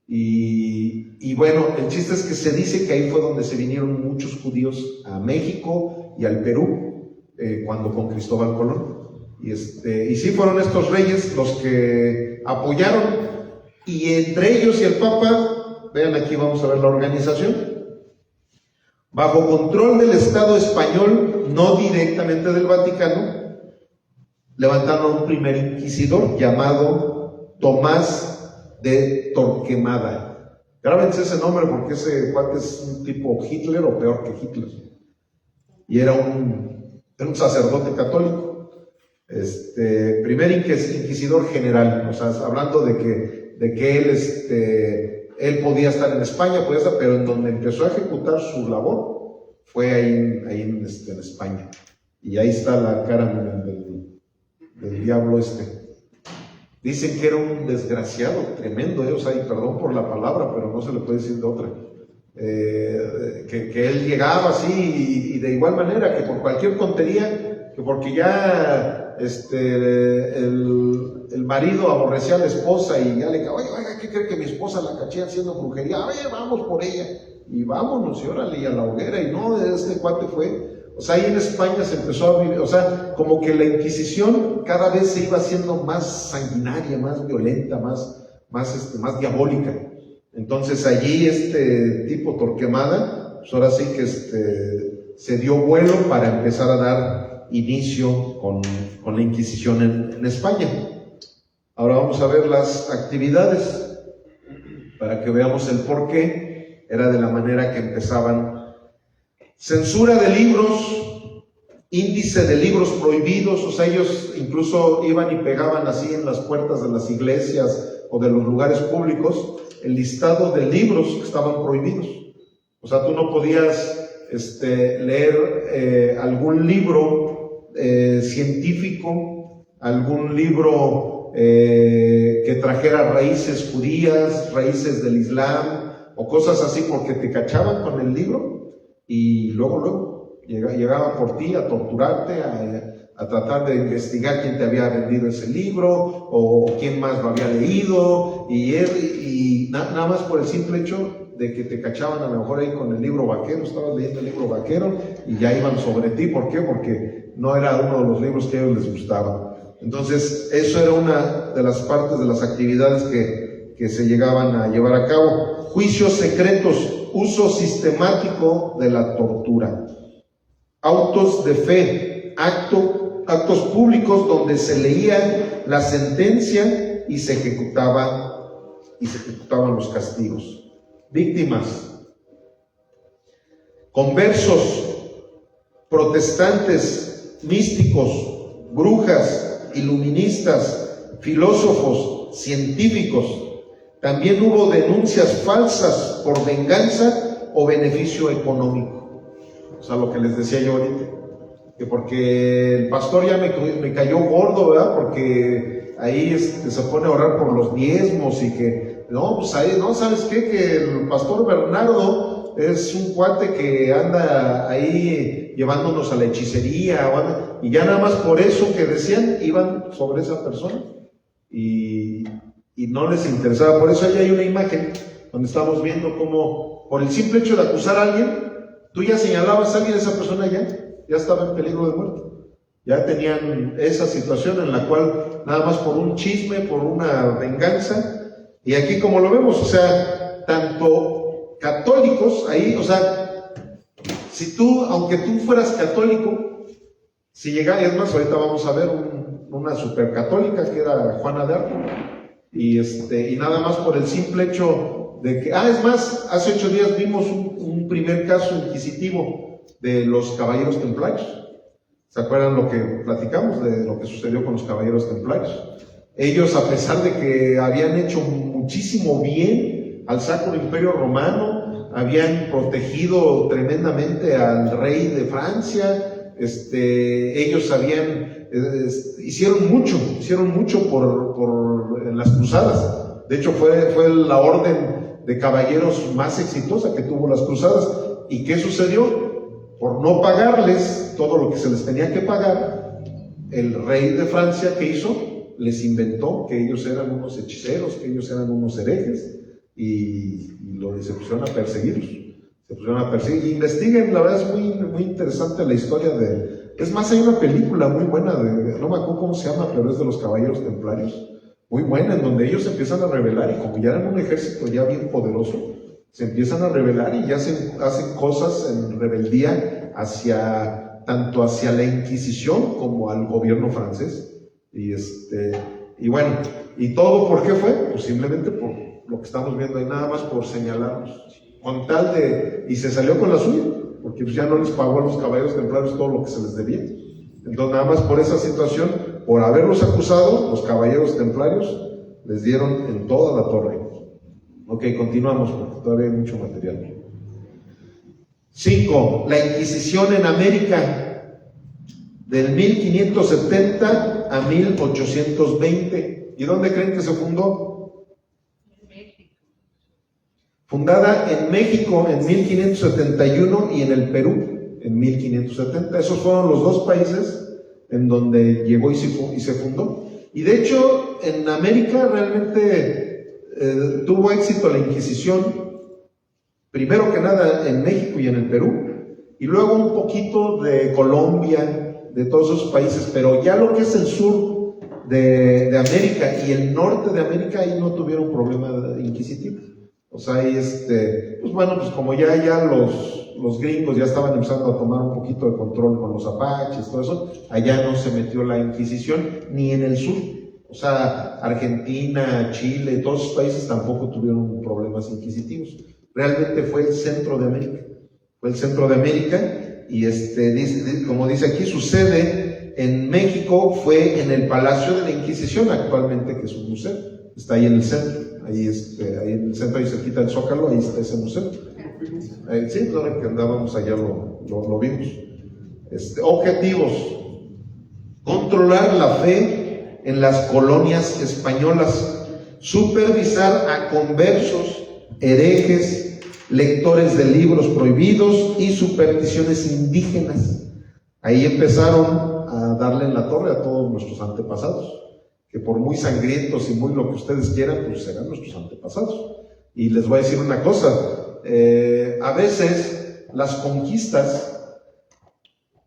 A: Y bueno, el chiste es que se dice que ahí fue donde se vinieron muchos judíos a México y al Perú, cuando con Cristóbal Colón. Y sí fueron estos reyes los que apoyaron, y entre ellos y el Papa, vean aquí, vamos a ver la organización. Bajo control del Estado español, no directamente del Vaticano, levantaron un primer inquisidor llamado Tomás de Torquemada. Grábense ese nombre porque ese cuate es un tipo Hitler o peor que Hitler. Y era un sacerdote católico. Primer inquisidor general, o sea, hablando de que él podía estar en España, pero en donde empezó a ejecutar su labor fue ahí en España. Y ahí está la cara del diablo Dicen que era un desgraciado tremendo, o sea, y perdón por la palabra, pero no se le puede decir de otra. Que él llegaba así y de igual manera, que por cualquier tontería, que porque ya el marido aborrecía a la esposa y ya le dijo, oiga, ¿qué cree que mi esposa la caché haciendo brujería? Oye, vamos por ella, y vámonos, y órale, y a la hoguera, y no, este cuate fue. O sea, ahí en España se empezó a vivir, o sea, como que la Inquisición cada vez se iba haciendo más sanguinaria, más violenta, más diabólica. Entonces allí tipo Torquemada, pues ahora sí que se dio vuelo para empezar a dar inicio con la Inquisición en España. Ahora vamos a ver las actividades para que veamos el por qué era de la manera que empezaban. Censura de libros, índice de libros prohibidos, o sea, ellos incluso iban y pegaban así en las puertas de las iglesias o de los lugares públicos el listado de libros que estaban prohibidos. O sea, tú no podías leer algún libro científico, algún libro que trajera raíces judías, raíces del Islam o cosas así, porque te cachaban con el libro y luego llegaban por ti a torturarte, a tratar de investigar quién te había vendido ese libro o quién más lo había leído, y nada más por el simple hecho de que te cachaban a lo mejor ahí con el libro vaquero, estabas leyendo el libro vaquero y ya iban sobre ti. ¿Por qué? Porque no era uno de los libros que a ellos les gustaba. Entonces, eso era una de las partes de las actividades que se llegaban a llevar a cabo. Juicios secretos, uso sistemático de la tortura. Autos de fe, actos públicos donde se leía la sentencia y se ejecutaban los castigos. Víctimas, conversos, protestantes, místicos, brujas, iluministas, filósofos, científicos. También hubo denuncias falsas por venganza o beneficio económico. O sea, lo que les decía yo ahorita, que porque el pastor ya me cayó gordo, ¿verdad? Porque ahí se pone a orar por los diezmos y que no, pues ahí, no, ¿sabes qué? Que el pastor Bernardo es un cuate que anda ahí llevándonos a la hechicería, y ya nada más por eso que decían, iban sobre esa persona y no les interesaba. Por eso ahí hay una imagen donde estamos viendo cómo, por el simple hecho de acusar a alguien, tú ya señalabas a alguien, esa persona ya estaba en peligro de muerte. Ya tenían esa situación en la cual nada más por un chisme, por una venganza. Y aquí como lo vemos, o sea, tanto católicos ahí, o sea, si tú, aunque tú fueras católico, si llegara, es más, ahorita vamos a ver una supercatólica que era Juana de Arco, y nada más por el simple hecho de que, es más, hace 8 días vimos un primer caso inquisitivo de los caballeros templarios. ¿Se acuerdan lo que platicamos de lo que sucedió con los caballeros templarios? Ellos, a pesar de que habían hecho muchísimo bien al Sacro Imperio Romano, habían protegido tremendamente al rey de Francia, ellos hicieron mucho en las cruzadas. De hecho, fue la orden de caballeros más exitosa que tuvo las cruzadas. ¿Y qué sucedió? Por no pagarles todo lo que se les tenía que pagar, el rey de Francia, ¿qué hizo? Les inventó que ellos eran unos hechiceros, que ellos eran unos herejes, y se pusieron a perseguirlos. Investiguen, la verdad es muy, muy interesante la historia es más, hay una película muy buena, no me acuerdo cómo se llama, pero es de los caballeros templarios, muy buena, en donde ellos se empiezan a rebelar, y como ya eran un ejército ya bien poderoso, se empiezan a rebelar y ya hacen cosas en rebeldía tanto hacia la Inquisición como al gobierno francés. Y bueno, ¿y todo por qué fue? Pues simplemente por lo que estamos viendo ahí, nada más por señalarnos, con tal y se salió con la suya, porque pues ya no les pagó a los caballeros templarios todo lo que se les debía. Entonces, nada más por esa situación, por haberlos acusado, los caballeros templarios les dieron en toda la torre. Ok, continuamos porque todavía hay mucho material. 5. La Inquisición en América, del 1570 a 1820. ¿Y dónde creen que se fundó?
C: En México.
A: Fundada en México en 1571 y en el Perú en 1570. Esos fueron los dos países en donde llegó y se fundó. Y de hecho, en América realmente tuvo éxito la Inquisición, primero que nada en México y en el Perú, y luego un poquito de Colombia, de todos esos países, pero ya lo que es el sur de América y el norte de América, ahí no tuvieron problema inquisitivo. O sea, ahí pues bueno, pues como ya los gringos ya estaban empezando a tomar un poquito de control con los apaches, todo eso, allá no se metió la Inquisición, ni en el sur. O sea, Argentina, Chile, todos esos países tampoco tuvieron problemas inquisitivos. Realmente fue el centro de América. Y como dice aquí, su sede en México fue en el Palacio de la Inquisición, actualmente, que es un museo. Está ahí en el centro. Ahí en el centro, ahí cerquita del Zócalo, ahí está ese museo. Sí, ahora que andábamos allá lo vimos. Objetivos: controlar la fe en las colonias españolas, supervisar a conversos, herejes, lectores de libros prohibidos y supersticiones indígenas. Ahí empezaron a darle en la torre a todos nuestros antepasados, que por muy sangrientos y muy lo que ustedes quieran, pues serán nuestros antepasados. Y les voy a decir una cosa, a veces las conquistas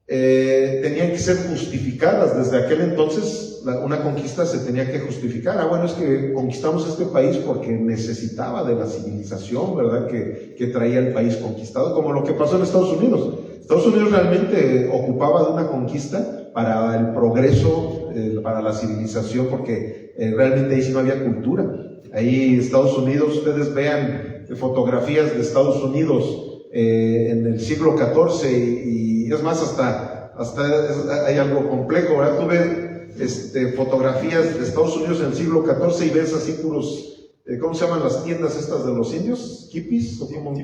A: tenían que ser justificadas. Desde aquel entonces una conquista se tenía que justificar. Bueno, es que conquistamos este país porque necesitaba de la civilización, ¿verdad?, que traía el país conquistado, como lo que pasó en Estados Unidos. Estados Unidos realmente ocupaba de una conquista para el progreso, para la civilización, porque realmente ahí sí no había cultura. Ahí Estados Unidos, ustedes vean fotografías de Estados Unidos en el siglo XIV y es más, hasta hay algo complejo, ¿verdad? Tú ves fotografías de Estados Unidos en el siglo XIV y ves así puros, ¿cómo se llaman las tiendas estas de los indios? ¿Kipis? ¿O cómo?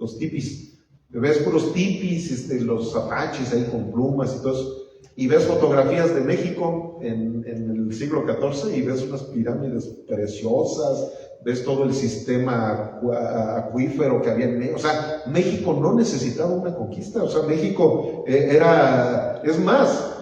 A: Los tipis. Ves puros tipis, los apaches ahí con plumas y todo eso. Y ves fotografías de México en el siglo XIV y ves unas pirámides preciosas, ves todo el sistema acuífero que había en México. O sea, México no necesitaba una conquista. O sea, México es más,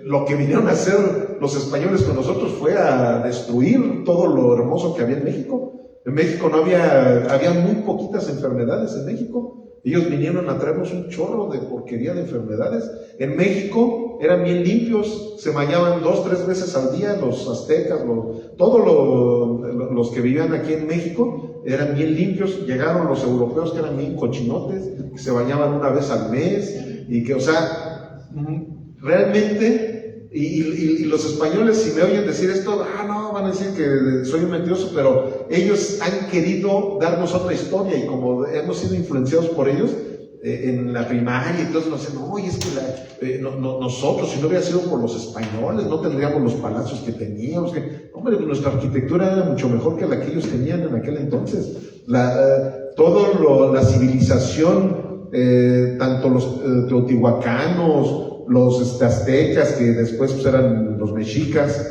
A: lo que vinieron a hacer los españoles con nosotros fue a destruir todo lo hermoso que había en México. En México no había muy poquitas enfermedades en México. Ellos vinieron a traernos un chorro de porquería de enfermedades. En México eran bien limpios, se bañaban 2-3 veces al día los aztecas, todos los que vivían aquí en México eran bien limpios. Llegaron los europeos que eran bien cochinotes, que se bañaban una vez al mes, y que, o sea, realmente, y los españoles, si me oyen decir esto, no, van a decir que soy un mentiroso, pero ellos han querido darnos otra historia, y como hemos sido influenciados por ellos, en la primaria, entonces nos dicen, oye, es que nosotros, si no hubiera sido por los españoles, no tendríamos los palacios que teníamos. Hombre, nuestra arquitectura era mucho mejor que la que ellos tenían en aquel entonces. La civilización, tanto los teotihuacanos, los aztecas, que después pues, eran los mexicas,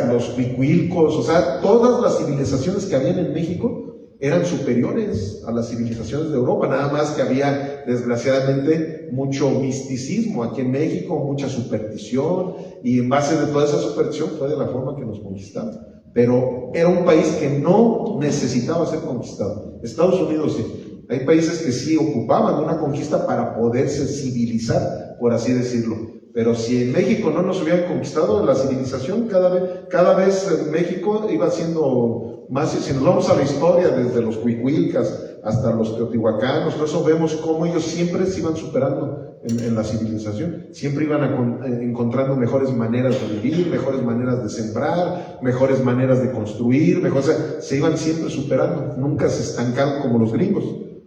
A: los cuicuilcos, o sea, todas las civilizaciones que habían en México eran superiores a las civilizaciones de Europa, nada más que había, desgraciadamente, mucho misticismo aquí en México, mucha superstición, y en base de toda esa superstición fue de la forma que nos conquistaron. Pero era un país que no necesitaba ser conquistado. Estados Unidos sí. Hay países que sí ocupaban de una conquista para poderse civilizar, por así decirlo. Pero si en México no nos hubieran conquistado, la civilización cada vez México iba siendo más. Si nos vamos a la historia, desde los cuicuilcas hasta los teotihuacanos, por eso vemos cómo ellos siempre se iban superando en la civilización, siempre iban encontrando mejores maneras de vivir, mejores maneras de sembrar, mejores maneras de construir, o sea, se iban siempre superando, nunca se estancaron como los gringos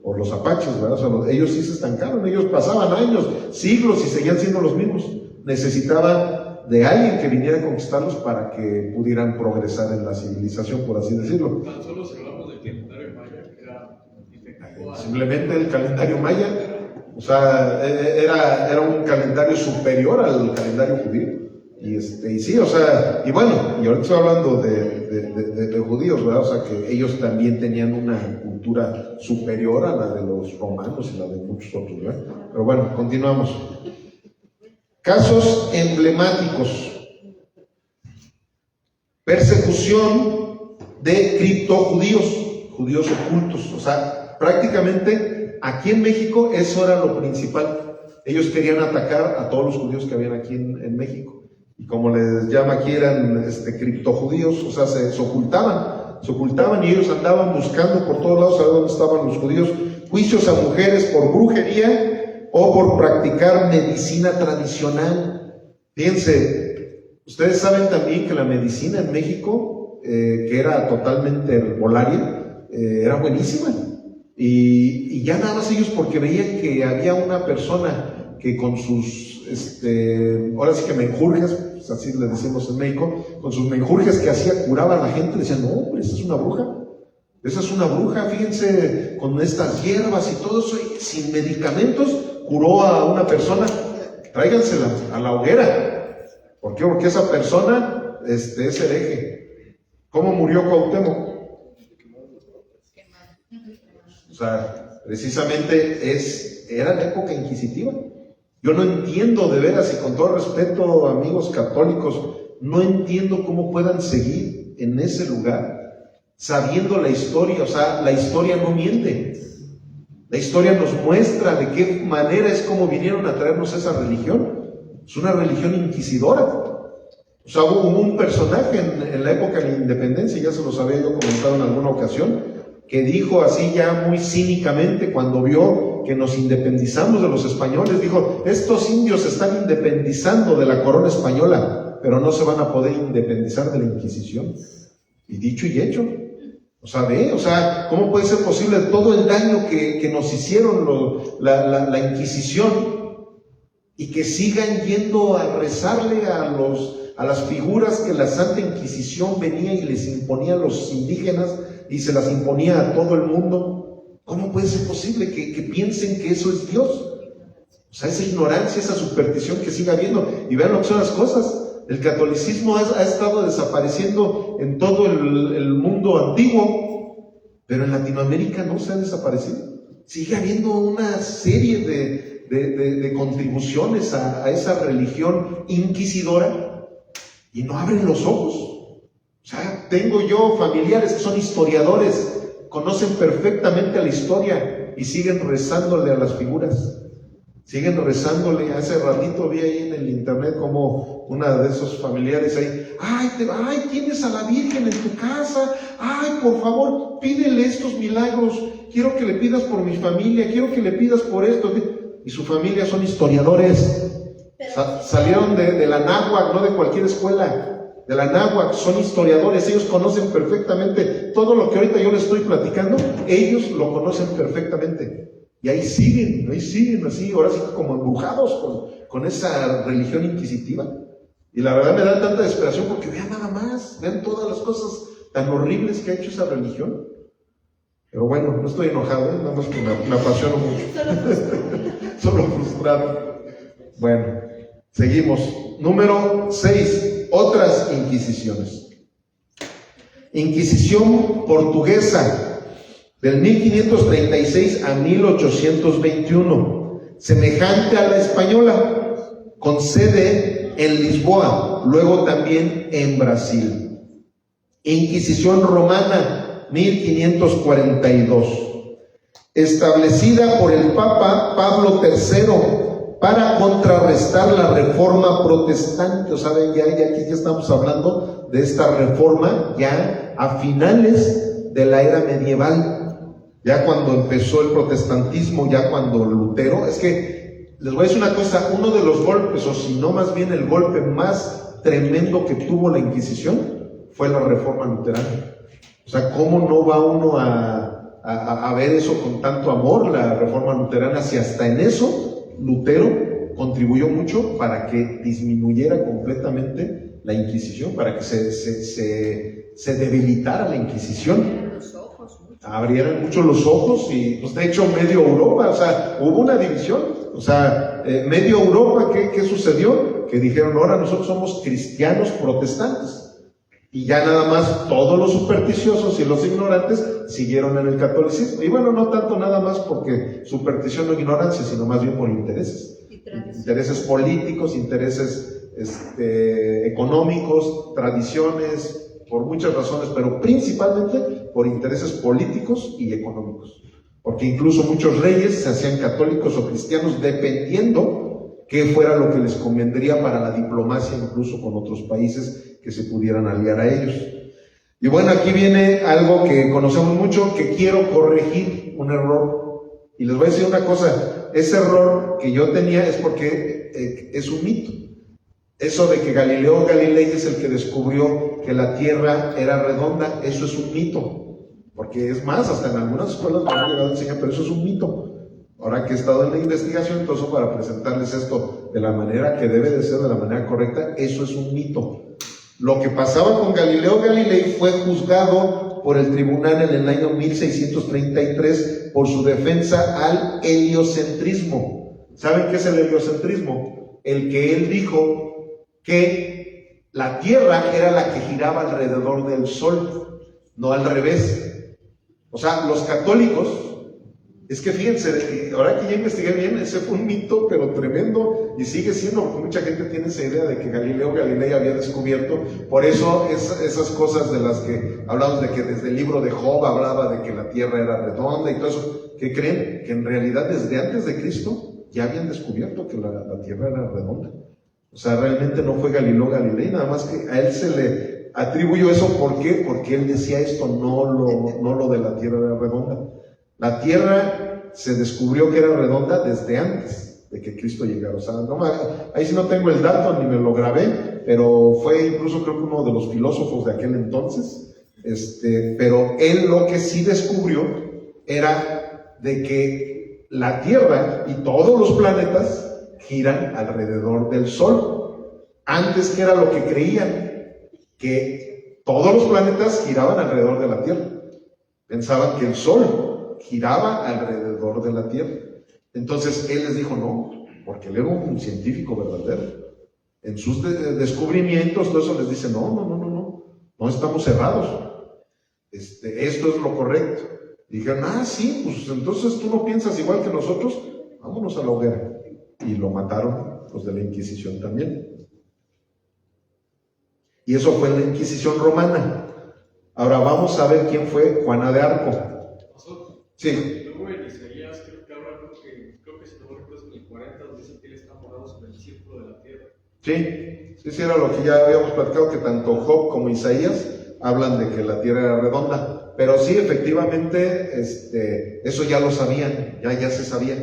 A: o los apaches, ¿verdad? O sea, ellos sí se estancaron, ellos pasaban años, siglos y seguían siendo los mismos. Necesitaba de alguien que viniera a conquistarlos para que pudieran progresar en la civilización, por así decirlo.
D: Tan solo si hablamos del calendario maya, que era
A: simplemente el calendario maya, o sea, era un calendario superior al calendario judío. Y sí, o sea, y bueno, y ahorita estoy hablando de judíos, ¿verdad? O sea, que ellos también tenían una cultura superior a la de los romanos y la de muchos otros, ¿verdad? Pero bueno, continuamos. Casos emblemáticos. Persecución de criptojudíos, judíos ocultos. O sea, prácticamente aquí en México eso era lo principal. Ellos querían atacar a todos los judíos que habían aquí en México. Y como les llama aquí, eran criptojudíos, o sea, se ocultaban y ellos andaban buscando por todos lados a ver dónde estaban los judíos. Juicios a mujeres por brujería o por practicar medicina tradicional. Fíjense, ustedes saben también que la medicina en México, que era totalmente herbolaria, era buenísima. Y ya nada más ellos, porque veían que había una persona que con sus, ahora sí que menjurjes, pues así le decimos en México, con sus menjurjes que hacía, curaba a la gente, decían, no, hombre, esa es una bruja, fíjense, con estas hierbas y todo eso, y sin medicamentos, curó a una persona, tráigansela a la hoguera. ¿Por qué? Porque esa persona es hereje. ¿Cómo murió Cuauhtémoc? O sea, precisamente era la época inquisitiva. Yo no entiendo de veras, y con todo respeto, amigos católicos, no entiendo cómo puedan seguir en ese lugar, sabiendo la historia. O sea, la historia no miente. La historia nos muestra de qué manera es como vinieron a traernos esa religión. Es una religión inquisidora. O sea, hubo un personaje en la época de la independencia, ya se los había yo comentado en alguna ocasión, que dijo así ya muy cínicamente cuando vio que nos independizamos de los españoles, dijo: estos indios se están independizando de la corona española, pero no se van a poder independizar de la Inquisición. Y dicho y hecho. O sea, ¿cómo puede ser posible todo el daño que nos hicieron la Inquisición y que sigan yendo a rezarle a las figuras que la Santa Inquisición venía y les imponía a los indígenas y se las imponía a todo el mundo? ¿Cómo puede ser posible que piensen que eso es Dios? O sea, esa ignorancia, esa superstición que sigue habiendo. Y vean lo que son las cosas. El catolicismo ha estado desapareciendo en todo el mundo antiguo, pero en Latinoamérica no se ha desaparecido. Sigue habiendo una serie de contribuciones a esa religión inquisidora y no abren los ojos. O sea, tengo yo familiares que son historiadores, conocen perfectamente la historia y siguen rezándole a las figuras. Siguen rezándole. Hace ratito vi ahí en el internet como una de esos familiares ahí: ay, tienes a la Virgen en tu casa, ay, por favor, pídele estos milagros, quiero que le pidas por mi familia, quiero que le pidas por esto. Y su familia son historiadores, salieron de la náhuatl, no de cualquier escuela, de la náhuatl, son historiadores, ellos conocen perfectamente todo lo que ahorita yo les estoy platicando, ellos lo conocen perfectamente. Y ahí siguen así, ahora sí como embrujados con esa religión inquisitiva. Y la verdad me da tanta desesperación porque vean nada más, vean todas las cosas tan horribles que ha hecho esa religión. Pero bueno, no estoy enojado, nada más que me apasiono mucho. Solo frustrado. Bueno, seguimos. Número 6, otras inquisiciones. Inquisición portuguesa, del 1536 a 1821, semejante a la española, con sede en Lisboa, luego también en Brasil. Inquisición romana, 1542, establecida por el Papa Pablo III para contrarrestar la reforma protestante. O sea, ya aquí ya estamos hablando de esta reforma ya a finales de la era medieval. Ya cuando empezó el protestantismo, ya cuando Lutero, es que les voy a decir una cosa, uno de los golpes, o si no más bien el golpe más tremendo que tuvo la Inquisición, fue la reforma luterana. O sea, ¿cómo no va uno a ver eso con tanto amor, la reforma luterana, si hasta en eso Lutero contribuyó mucho para que disminuyera completamente la Inquisición, para que se debilitara la Inquisición? Abrieran mucho los ojos y pues de hecho medio Europa, o sea, hubo una división, o sea, medio Europa, ¿qué sucedió? Que dijeron: ahora nosotros somos cristianos protestantes, y ya nada más todos los supersticiosos y los ignorantes siguieron en el catolicismo. Y bueno, no tanto nada más porque superstición o ignorancia, sino más bien por intereses políticos, intereses económicos, tradiciones, por muchas razones, pero principalmente por intereses políticos y económicos. Porque incluso muchos reyes se hacían católicos o cristianos dependiendo qué fuera lo que les convendría para la diplomacia, incluso con otros países que se pudieran aliar a ellos. Y bueno, aquí viene algo que conocemos mucho, que quiero corregir, un error. Y les voy a decir una cosa: ese error que yo tenía es porque es un mito. Eso de que Galileo Galilei es el que descubrió que la Tierra era redonda, eso es un mito. Porque es más, hasta en algunas escuelas me han llegado a enseñar, pero eso es un mito. Ahora que he estado en la investigación, entonces para presentarles esto de la manera que debe de ser, de la manera correcta, eso es un mito. Lo que pasaba con Galileo Galilei fue juzgado por el tribunal en el año 1633 por su defensa al heliocentrismo. ¿Saben qué es el heliocentrismo? El que él dijo que la tierra era la que giraba alrededor del sol, no al revés. O sea, los católicos, es que fíjense, ahora que ya investigué bien, ese fue un mito, pero tremendo, y sigue siendo, porque mucha gente tiene esa idea de que Galileo Galilei había descubierto. Por eso esas cosas de las que hablamos, de que desde el libro de Job hablaba de que la tierra era redonda y todo eso, que creen que en realidad desde antes de Cristo ya habían descubierto que la tierra era redonda. O sea, realmente no fue Galileo Galilei, nada más que a él se le atribuyó eso. ¿Por qué? Porque él decía esto, no lo de la tierra era redonda. La tierra se descubrió que era redonda desde antes de que Cristo llegara. O sea, ahí sí no tengo el dato, ni me lo grabé, pero fue incluso creo que uno de los filósofos de aquel entonces. Pero él lo que sí descubrió era de que la Tierra y todos los planetas giran alrededor del Sol. Antes, ¿qué era lo que creían? Que todos los planetas giraban alrededor de la Tierra. Pensaban que el Sol giraba alrededor de la Tierra. Entonces él les dijo no, porque él era un científico verdadero. En sus descubrimientos, todo eso les dice no estamos cerrados. Esto es lo correcto. Y dijeron, sí, pues entonces tú no piensas igual que nosotros, vámonos a la hoguera. Y lo mataron los de la Inquisición también. Y eso fue en la Inquisición romana. Ahora vamos a ver quién fue Juana de Arco. Sí.
D: Luego en Isaías creo que habla, creo que si no recuerdo en el 40, donde dice que él está morado sobre el círculo de la tierra.
A: Sí, era lo que ya habíamos platicado, que tanto Job como Isaías hablan de que la tierra era redonda. Pero sí, efectivamente, eso ya lo sabían, ya se sabía.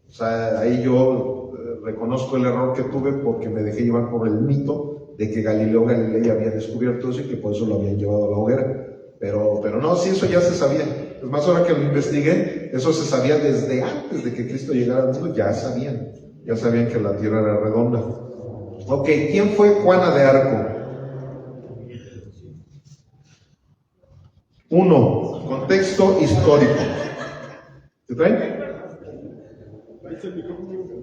A: O sea, ahí yo reconozco el error que tuve porque me dejé llevar por el mito de que Galileo Galilei había descubierto eso y que por eso lo habían llevado a la hoguera. Pero no, sí, eso ya se sabía. Es más, ahora que lo investigué, eso se sabía desde antes de que Cristo llegara al mundo, ya sabían que la tierra era redonda. Ok, ¿quién fue Juana de Arco? 1. Contexto histórico. ¿Se traen?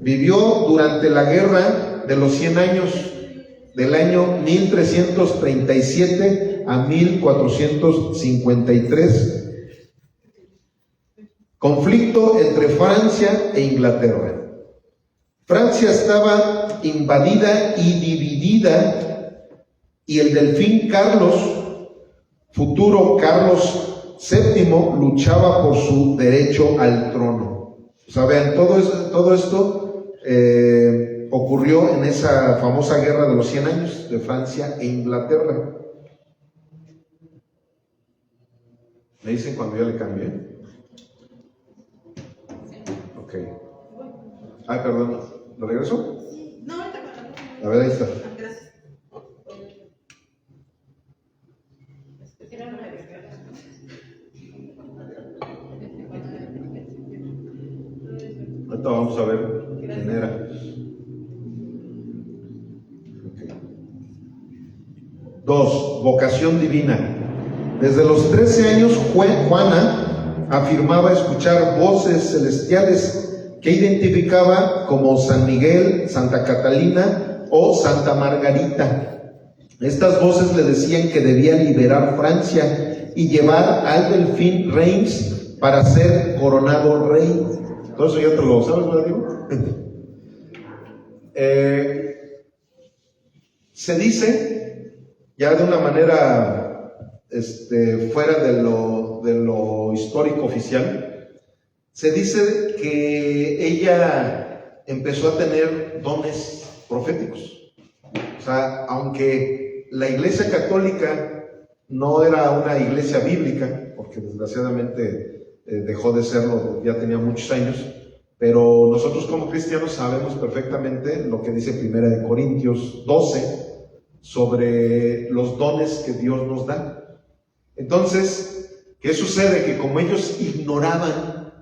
A: Vivió durante la guerra de los 100 años, del año 1337 a 1453. Conflicto entre Francia e Inglaterra. Francia estaba invadida y dividida, y el delfín Carlos, futuro Carlos VII, luchaba por su derecho al trono. O sea, vean, todo esto ocurrió en esa famosa guerra de los 100 años de Francia e Inglaterra. ¿Me dicen cuando ya le cambié? Ok. Ay, perdón, ¿lo regreso?
C: No, ahorita.
A: A ver, ahí está.
C: Gracias.
A: Ahorita vamos a ver quién era. Okay. 2. Vocación divina. Desde los 13 años, Juana afirmaba escuchar voces celestiales que identificaba como San Miguel, Santa Catalina o Santa Margarita. Estas voces le decían que debía liberar Francia y llevar al delfín Reims para ser coronado rey. Todo eso ya te lo sabes, ¿verdad, Diego? Se dice, ya de una manera fuera de lo histórico oficial, se dice que ella empezó a tener dones proféticos. O sea, aunque la Iglesia Católica no era una iglesia bíblica, porque desgraciadamente dejó de serlo, ya tenía muchos años, pero nosotros como cristianos sabemos perfectamente lo que dice 1 Corintios 12 sobre los dones que Dios nos da. Entonces, ¿qué sucede? Que como ellos ignoraban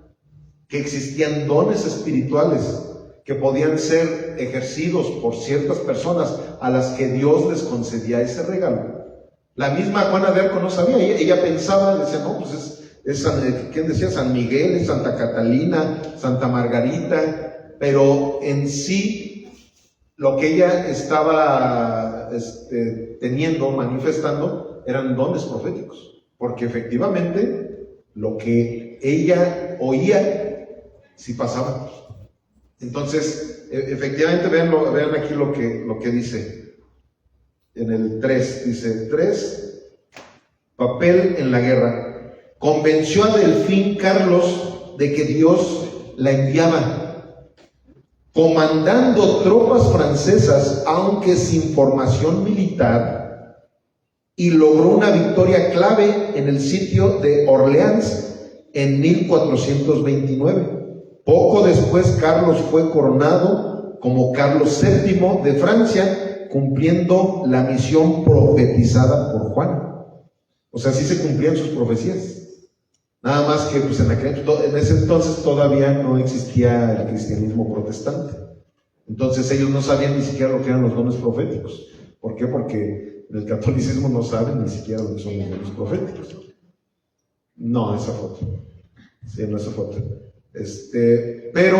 A: que existían dones espirituales que podían ser ejercidos por ciertas personas a las que Dios les concedía ese regalo, la misma Juana de Arco no sabía. Ella pensaba, decía, no, pues ¿quién decía? San Miguel, Santa Catalina, Santa Margarita, pero en sí lo que ella estaba manifestando, eran dones proféticos, porque efectivamente lo que ella oía sí pasaba. Entonces, efectivamente, vean aquí lo que dice en el 3, dice 3, papel en la guerra. Convenció a Delfín Carlos de que Dios la enviaba, comandando tropas francesas, aunque sin formación militar, y logró una victoria clave en el sitio de Orleans en 1429. Poco después, Carlos fue coronado como Carlos VII de Francia, cumpliendo la misión profetizada por Juan. O sea, sí se cumplían sus profecías. Nada más que pues, en ese entonces todavía no existía el cristianismo protestante. Entonces ellos no sabían ni siquiera lo que eran los dones proféticos. ¿Por qué? Porque en el catolicismo no saben ni siquiera lo que son los dones proféticos. No, esa foto. Sí, no esa foto. Pero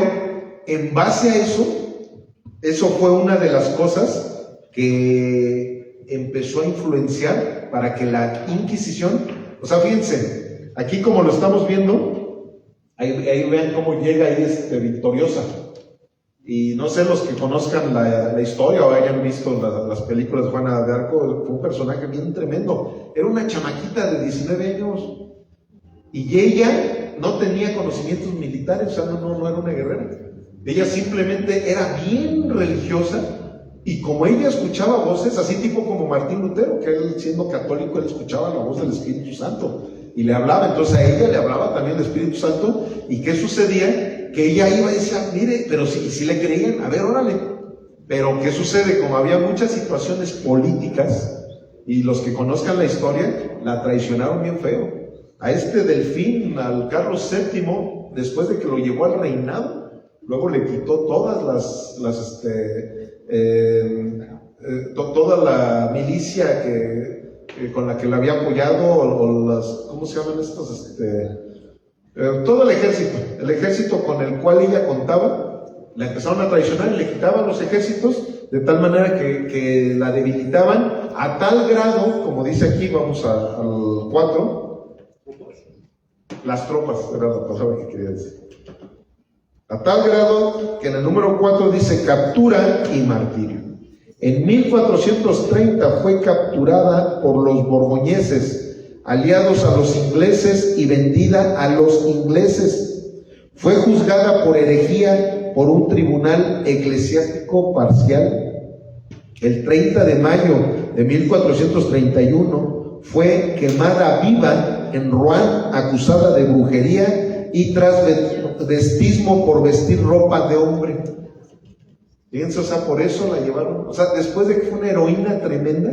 A: en base a eso fue una de las cosas que empezó a influenciar para que la Inquisición, o sea, fíjense, aquí como lo estamos viendo, ahí vean cómo llega ahí victoriosa. Y no sé, los que conozcan la historia o hayan visto las películas de Juana de Arco, fue un personaje bien tremendo. Era una chamaquita de 19 años y ella no tenía conocimientos militares, o sea, no era una guerrera. Ella simplemente era bien religiosa, y como ella escuchaba voces, así tipo como Martín Lutero, que él siendo católico, él escuchaba la voz del Espíritu Santo y le hablaba. Entonces a ella le hablaba también el Espíritu Santo. ¿Y qué sucedía? Que ella iba y decía, mire, pero si le creían, a ver, órale. Pero ¿qué sucede? Como había muchas situaciones políticas, y los que conozcan la historia, la traicionaron bien feo. A Delfín, al Carlos VII, después de que lo llevó al reinado, luego le quitó todas toda la milicia con la que le había apoyado, o las, ¿cómo se llaman estos? Todo el ejército con el cual ella contaba, la empezaron a traicionar y le quitaban los ejércitos, de tal manera que la debilitaban a tal grado, como dice aquí, vamos al 4, las tropas, era la palabra que quería decir. A tal grado que en el número 4 dice captura y martirio. En 1430 fue capturada por los borgoñeses, aliados a los ingleses, y vendida a los ingleses. Fue juzgada por herejía por un tribunal eclesiástico parcial. El 30 de mayo de 1431 fue quemada viva en Rouen, acusada de brujería y transvestismo por vestir ropa de hombre. Fíjense, o sea, por eso la llevaron, o sea, después de que fue una heroína tremenda,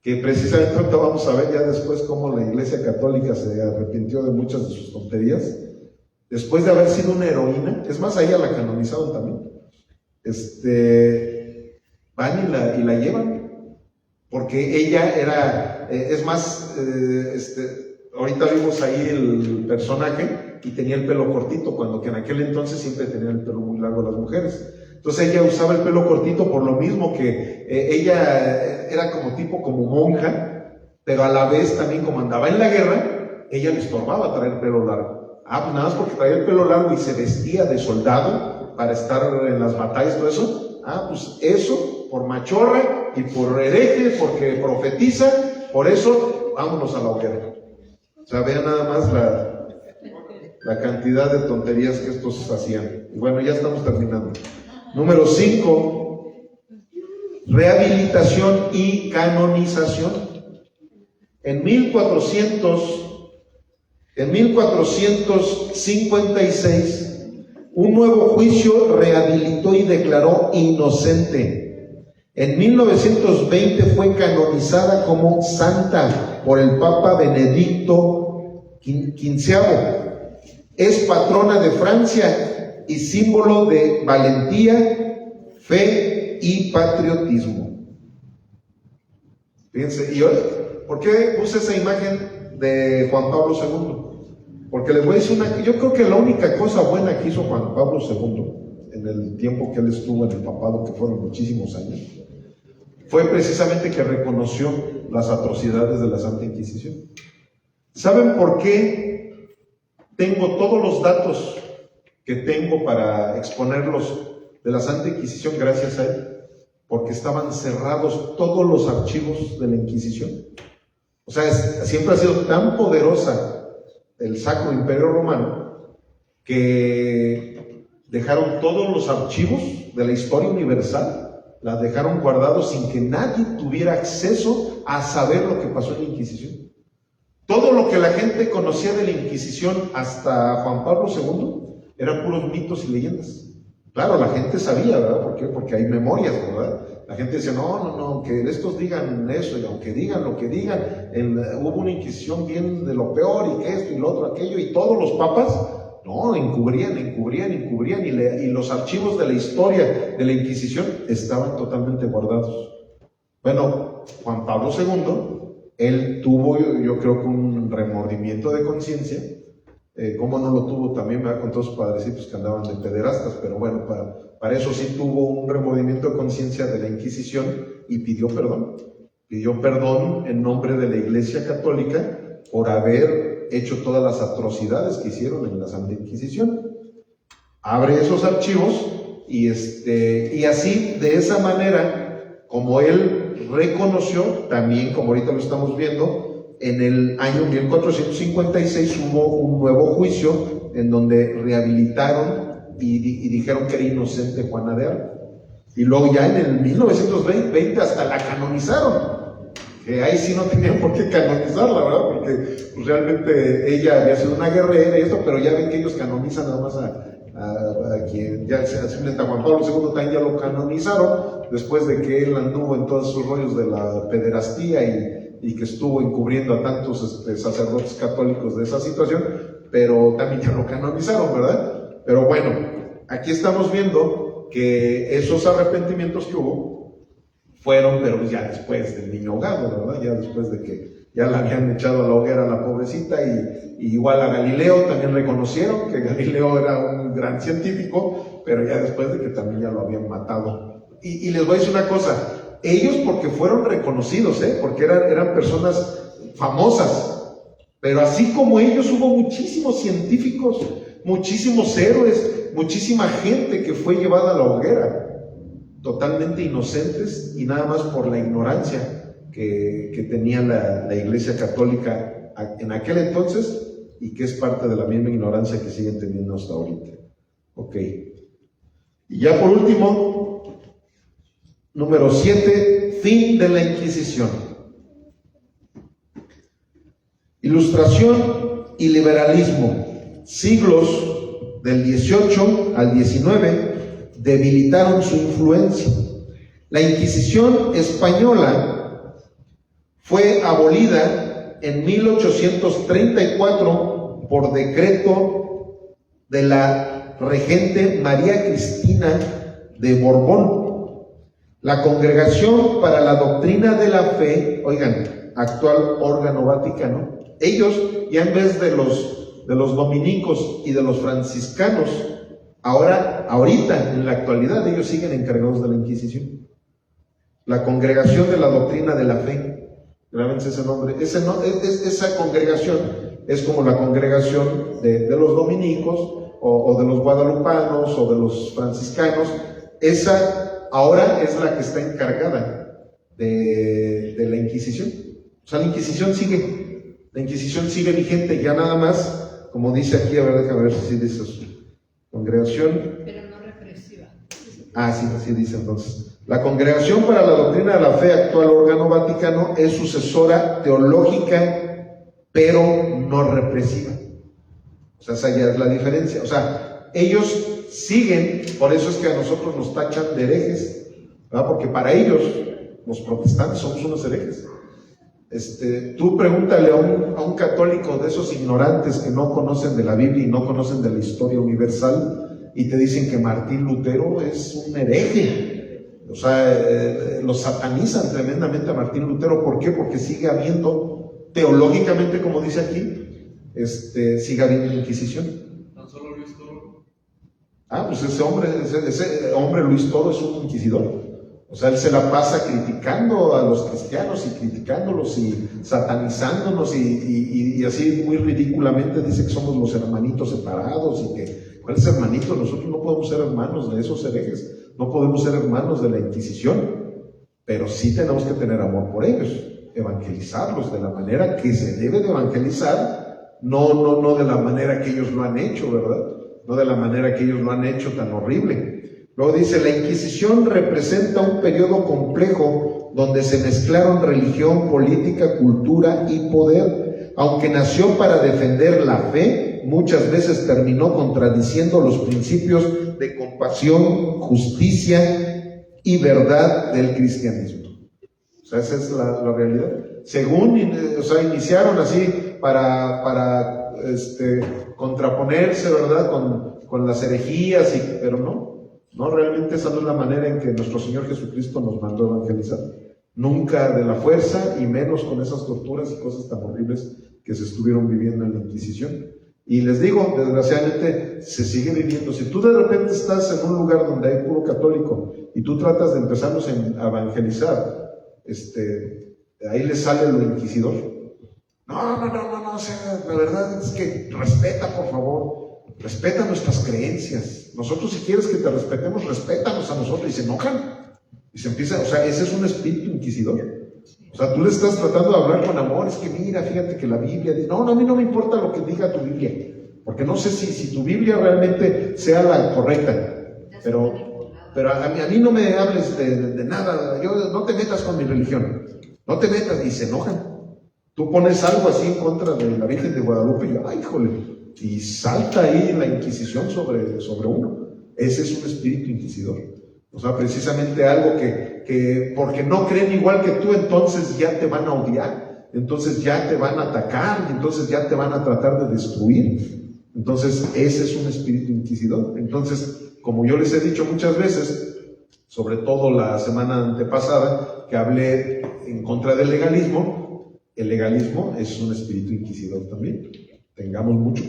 A: que precisamente ahorita vamos a ver ya después cómo la Iglesia Católica se arrepintió de muchas de sus tonterías, después de haber sido una heroína. Es más, a ella la canonizaron también, van y la llevan, porque ella era, es más, ahorita vimos ahí el personaje y tenía el pelo cortito, cuando que en aquel entonces siempre tenían el pelo muy largo las mujeres. Entonces ella usaba el pelo cortito por lo mismo que ella era como monja, pero a la vez también como andaba en la guerra, ella le estorbaba traer pelo largo. Pues nada más porque traía el pelo largo y se vestía de soldado para estar en las batallas y todo eso. Pues eso, por machorra y por hereje, porque profetiza, por eso, vámonos a la hoguera. O sea, vean nada más la cantidad de tonterías que estos hacían. Y bueno, ya estamos terminando. Número 5, rehabilitación y canonización. En 1456, un nuevo juicio rehabilitó y declaró inocente. En 1920 fue canonizada como santa por el Papa Benedicto XV. Es patrona de Francia y símbolo de valentía, fe y patriotismo. Fíjense, y hoy, ¿por qué puse esa imagen de Juan Pablo II? Porque les voy a decir yo creo que la única cosa buena que hizo Juan Pablo II en el tiempo que él estuvo en el papado, que fueron muchísimos años, fue precisamente que reconoció las atrocidades de la Santa Inquisición. ¿Saben por qué tengo todos los datos que tengo para exponerlos de la Santa Inquisición gracias a él? Porque estaban cerrados todos los archivos de la Inquisición. O sea, siempre ha sido tan poderosa el Sacro Imperio Romano que dejaron todos los archivos de la historia universal, la dejaron guardados sin que nadie tuviera acceso a saber lo que pasó en la Inquisición. Todo lo que la gente conocía de la Inquisición hasta Juan Pablo II eran puros mitos y leyendas. Claro, la gente sabía, ¿verdad? ¿Por qué? Porque hay memorias, ¿verdad? La gente decía, no, que estos digan eso, y aunque digan lo que digan, hubo una Inquisición bien de lo peor, y que esto y lo otro, aquello, y todos los papas, no, encubrían, y los archivos de la historia de la Inquisición estaban totalmente guardados. Bueno, Juan Pablo II, él tuvo, yo creo que un remordimiento de conciencia. ¿Cómo no lo tuvo también, ¿verdad? Con todos sus padrecitos que andaban de pederastas? Pero bueno, para eso sí tuvo un remordimiento de conciencia de la Inquisición y pidió perdón. Pidió perdón en nombre de la Iglesia Católica por haber hecho todas las atrocidades que hicieron en la Santa Inquisición. Abre esos archivos y así, de esa manera, como él reconoció, también como ahorita lo estamos viendo, en el año 1456 hubo un nuevo juicio en donde rehabilitaron y dijeron que era inocente Juana de Arco. Y luego ya en el 1920 hasta la canonizaron, que ahí sí no tenían por qué canonizarla, ¿verdad? Porque pues, realmente ella había sido una guerrera y esto, pero ya ven que ellos canonizan nada más a quien, ya simplemente a Juan Pablo II también ya lo canonizaron, después de que él anduvo en todos esos rollos de la pederastía y que estuvo encubriendo a tantos sacerdotes católicos de esa situación, pero también ya lo canonizaron, ¿verdad? Pero bueno, aquí estamos viendo que esos arrepentimientos que hubo fueron, pero ya después del niño ahogado, ¿verdad? Ya después de que ya la habían echado a la hoguera a la pobrecita, y igual a Galileo también reconocieron que Galileo era un gran científico, pero ya después de que también ya lo habían matado. Y les voy a decir una cosa, ellos porque fueron reconocidos, porque eran personas famosas, pero así como ellos hubo muchísimos científicos, muchísimos héroes, muchísima gente que fue llevada a la hoguera, totalmente inocentes y nada más por la ignorancia que tenía la Iglesia Católica en aquel entonces y que es parte de la misma ignorancia que siguen teniendo hasta ahorita. Ok. Y ya por último, número 7, fin de la Inquisición. Ilustración y liberalismo, siglos del 18 al 19, debilitaron su influencia. La Inquisición española fue abolida en 1834 por decreto de la regente María Cristina de Borbón. La Congregación para la Doctrina de la Fe, oigan, actual órgano vaticano, ellos ya en vez de los dominicos y de los franciscanos, ahorita en la actualidad ellos siguen encargados de la Inquisición. La Congregación de la Doctrina de la Fe. Grábense ese nombre. Esa congregación es como la congregación de los dominicos o de los guadalupanos o de los franciscanos. Esa ahora es la que está encargada de la Inquisición. O sea, la Inquisición sigue vigente, ya nada más, como dice aquí, a ver, déjame ver si dice su congregación.
C: Pero no represiva.
A: Sí dice entonces. La Congregación para la Doctrina de la Fe, actual órgano vaticano, es sucesora teológica, pero no represiva. O sea, esa ya es la diferencia. O sea, ellos siguen, por eso es que a nosotros nos tachan de herejes, ¿verdad? Porque para ellos, los protestantes, somos unos herejes. Tú pregúntale a un católico de esos ignorantes que no conocen de la Biblia y no conocen de la historia universal, y te dicen que Martín Lutero es un hereje. O sea, lo satanizan tremendamente a Martín Lutero. ¿Por qué? Porque sigue habiendo, teológicamente, como dice aquí, sigue habiendo Inquisición.
D: Tan solo Luis Toro.
A: Pues ese hombre Luis Toro es un inquisidor. O sea, él se la pasa criticando a los cristianos y criticándolos y satanizándonos y así muy ridículamente dice que somos los hermanitos separados y que, ¿cuál es hermanito? Nosotros no podemos ser hermanos de esos herejes, no podemos ser hermanos de la Inquisición, pero sí tenemos que tener amor por ellos, evangelizarlos de la manera que se debe de evangelizar, no de la manera que ellos lo han hecho, ¿verdad? No de la manera que ellos lo han hecho tan horrible. Luego dice, la Inquisición representa un periodo complejo donde se mezclaron religión, política, cultura y poder. Aunque nació para defender la fe, muchas veces terminó contradiciendo los principios de compasión, justicia y verdad del cristianismo. O sea, esa es la realidad. Según, iniciaron así para contraponerse, ¿verdad? Con las herejías, pero no, realmente esa no es la manera en que nuestro Señor Jesucristo nos mandó evangelizar. Nunca de la fuerza y menos con esas torturas y cosas tan horribles que se estuvieron viviendo en la Inquisición. Y les digo, desgraciadamente se sigue viviendo. Si tú de repente estás en un lugar donde hay puro católico y tú tratas de empezarlos a evangelizar, ahí les sale lo inquisidor. No, o sea, la verdad es que respeta, por favor. Respeta nuestras creencias. Nosotros, si quieres que te respetemos, respétanos a nosotros. Y se enojan. Y se empieza, ese es un espíritu inquisidor. O sea, tú le estás tratando de hablar con amor. Es que mira, fíjate que la Biblia dice, no, a mí no me importa lo que diga tu Biblia. Porque no sé si tu Biblia realmente sea la correcta. Pero a mí no me hables de nada. No te metas con mi religión. No te metas. Y se enojan. Tú pones algo así en contra de la Virgen de Guadalupe y ay, híjole. Y salta ahí la Inquisición sobre uno. Ese es un espíritu inquisidor. O sea, precisamente algo que porque no creen igual que tú, entonces ya te van a odiar, entonces ya te van a atacar, entonces ya te van a tratar de destruir. Entonces, ese es un espíritu inquisidor. Entonces, como yo les he dicho muchas veces, sobre todo la semana antepasada, que hablé en contra del legalismo, el legalismo es un espíritu inquisidor también. Tengamos mucho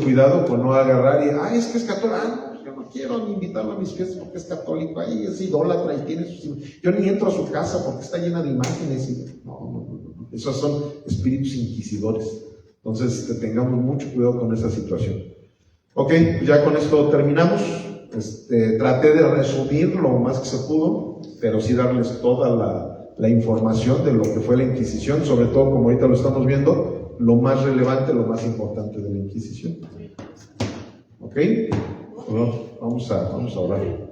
A: cuidado con no agarrar y, es que es católico, yo no quiero ni invitarlo a mis fiestas porque es católico, ahí es idólatra y tiene yo ni entro a su casa porque está llena de imágenes no, esos son espíritus inquisidores. Entonces tengamos mucho cuidado con esa situación. Ok, ya con esto terminamos. Traté de resumir lo más que se pudo, pero sí darles toda la información de lo que fue la Inquisición, sobre todo como ahorita lo estamos viendo, lo más relevante, lo más importante de la Inquisición. ¿Ok? Bueno, vamos a orar.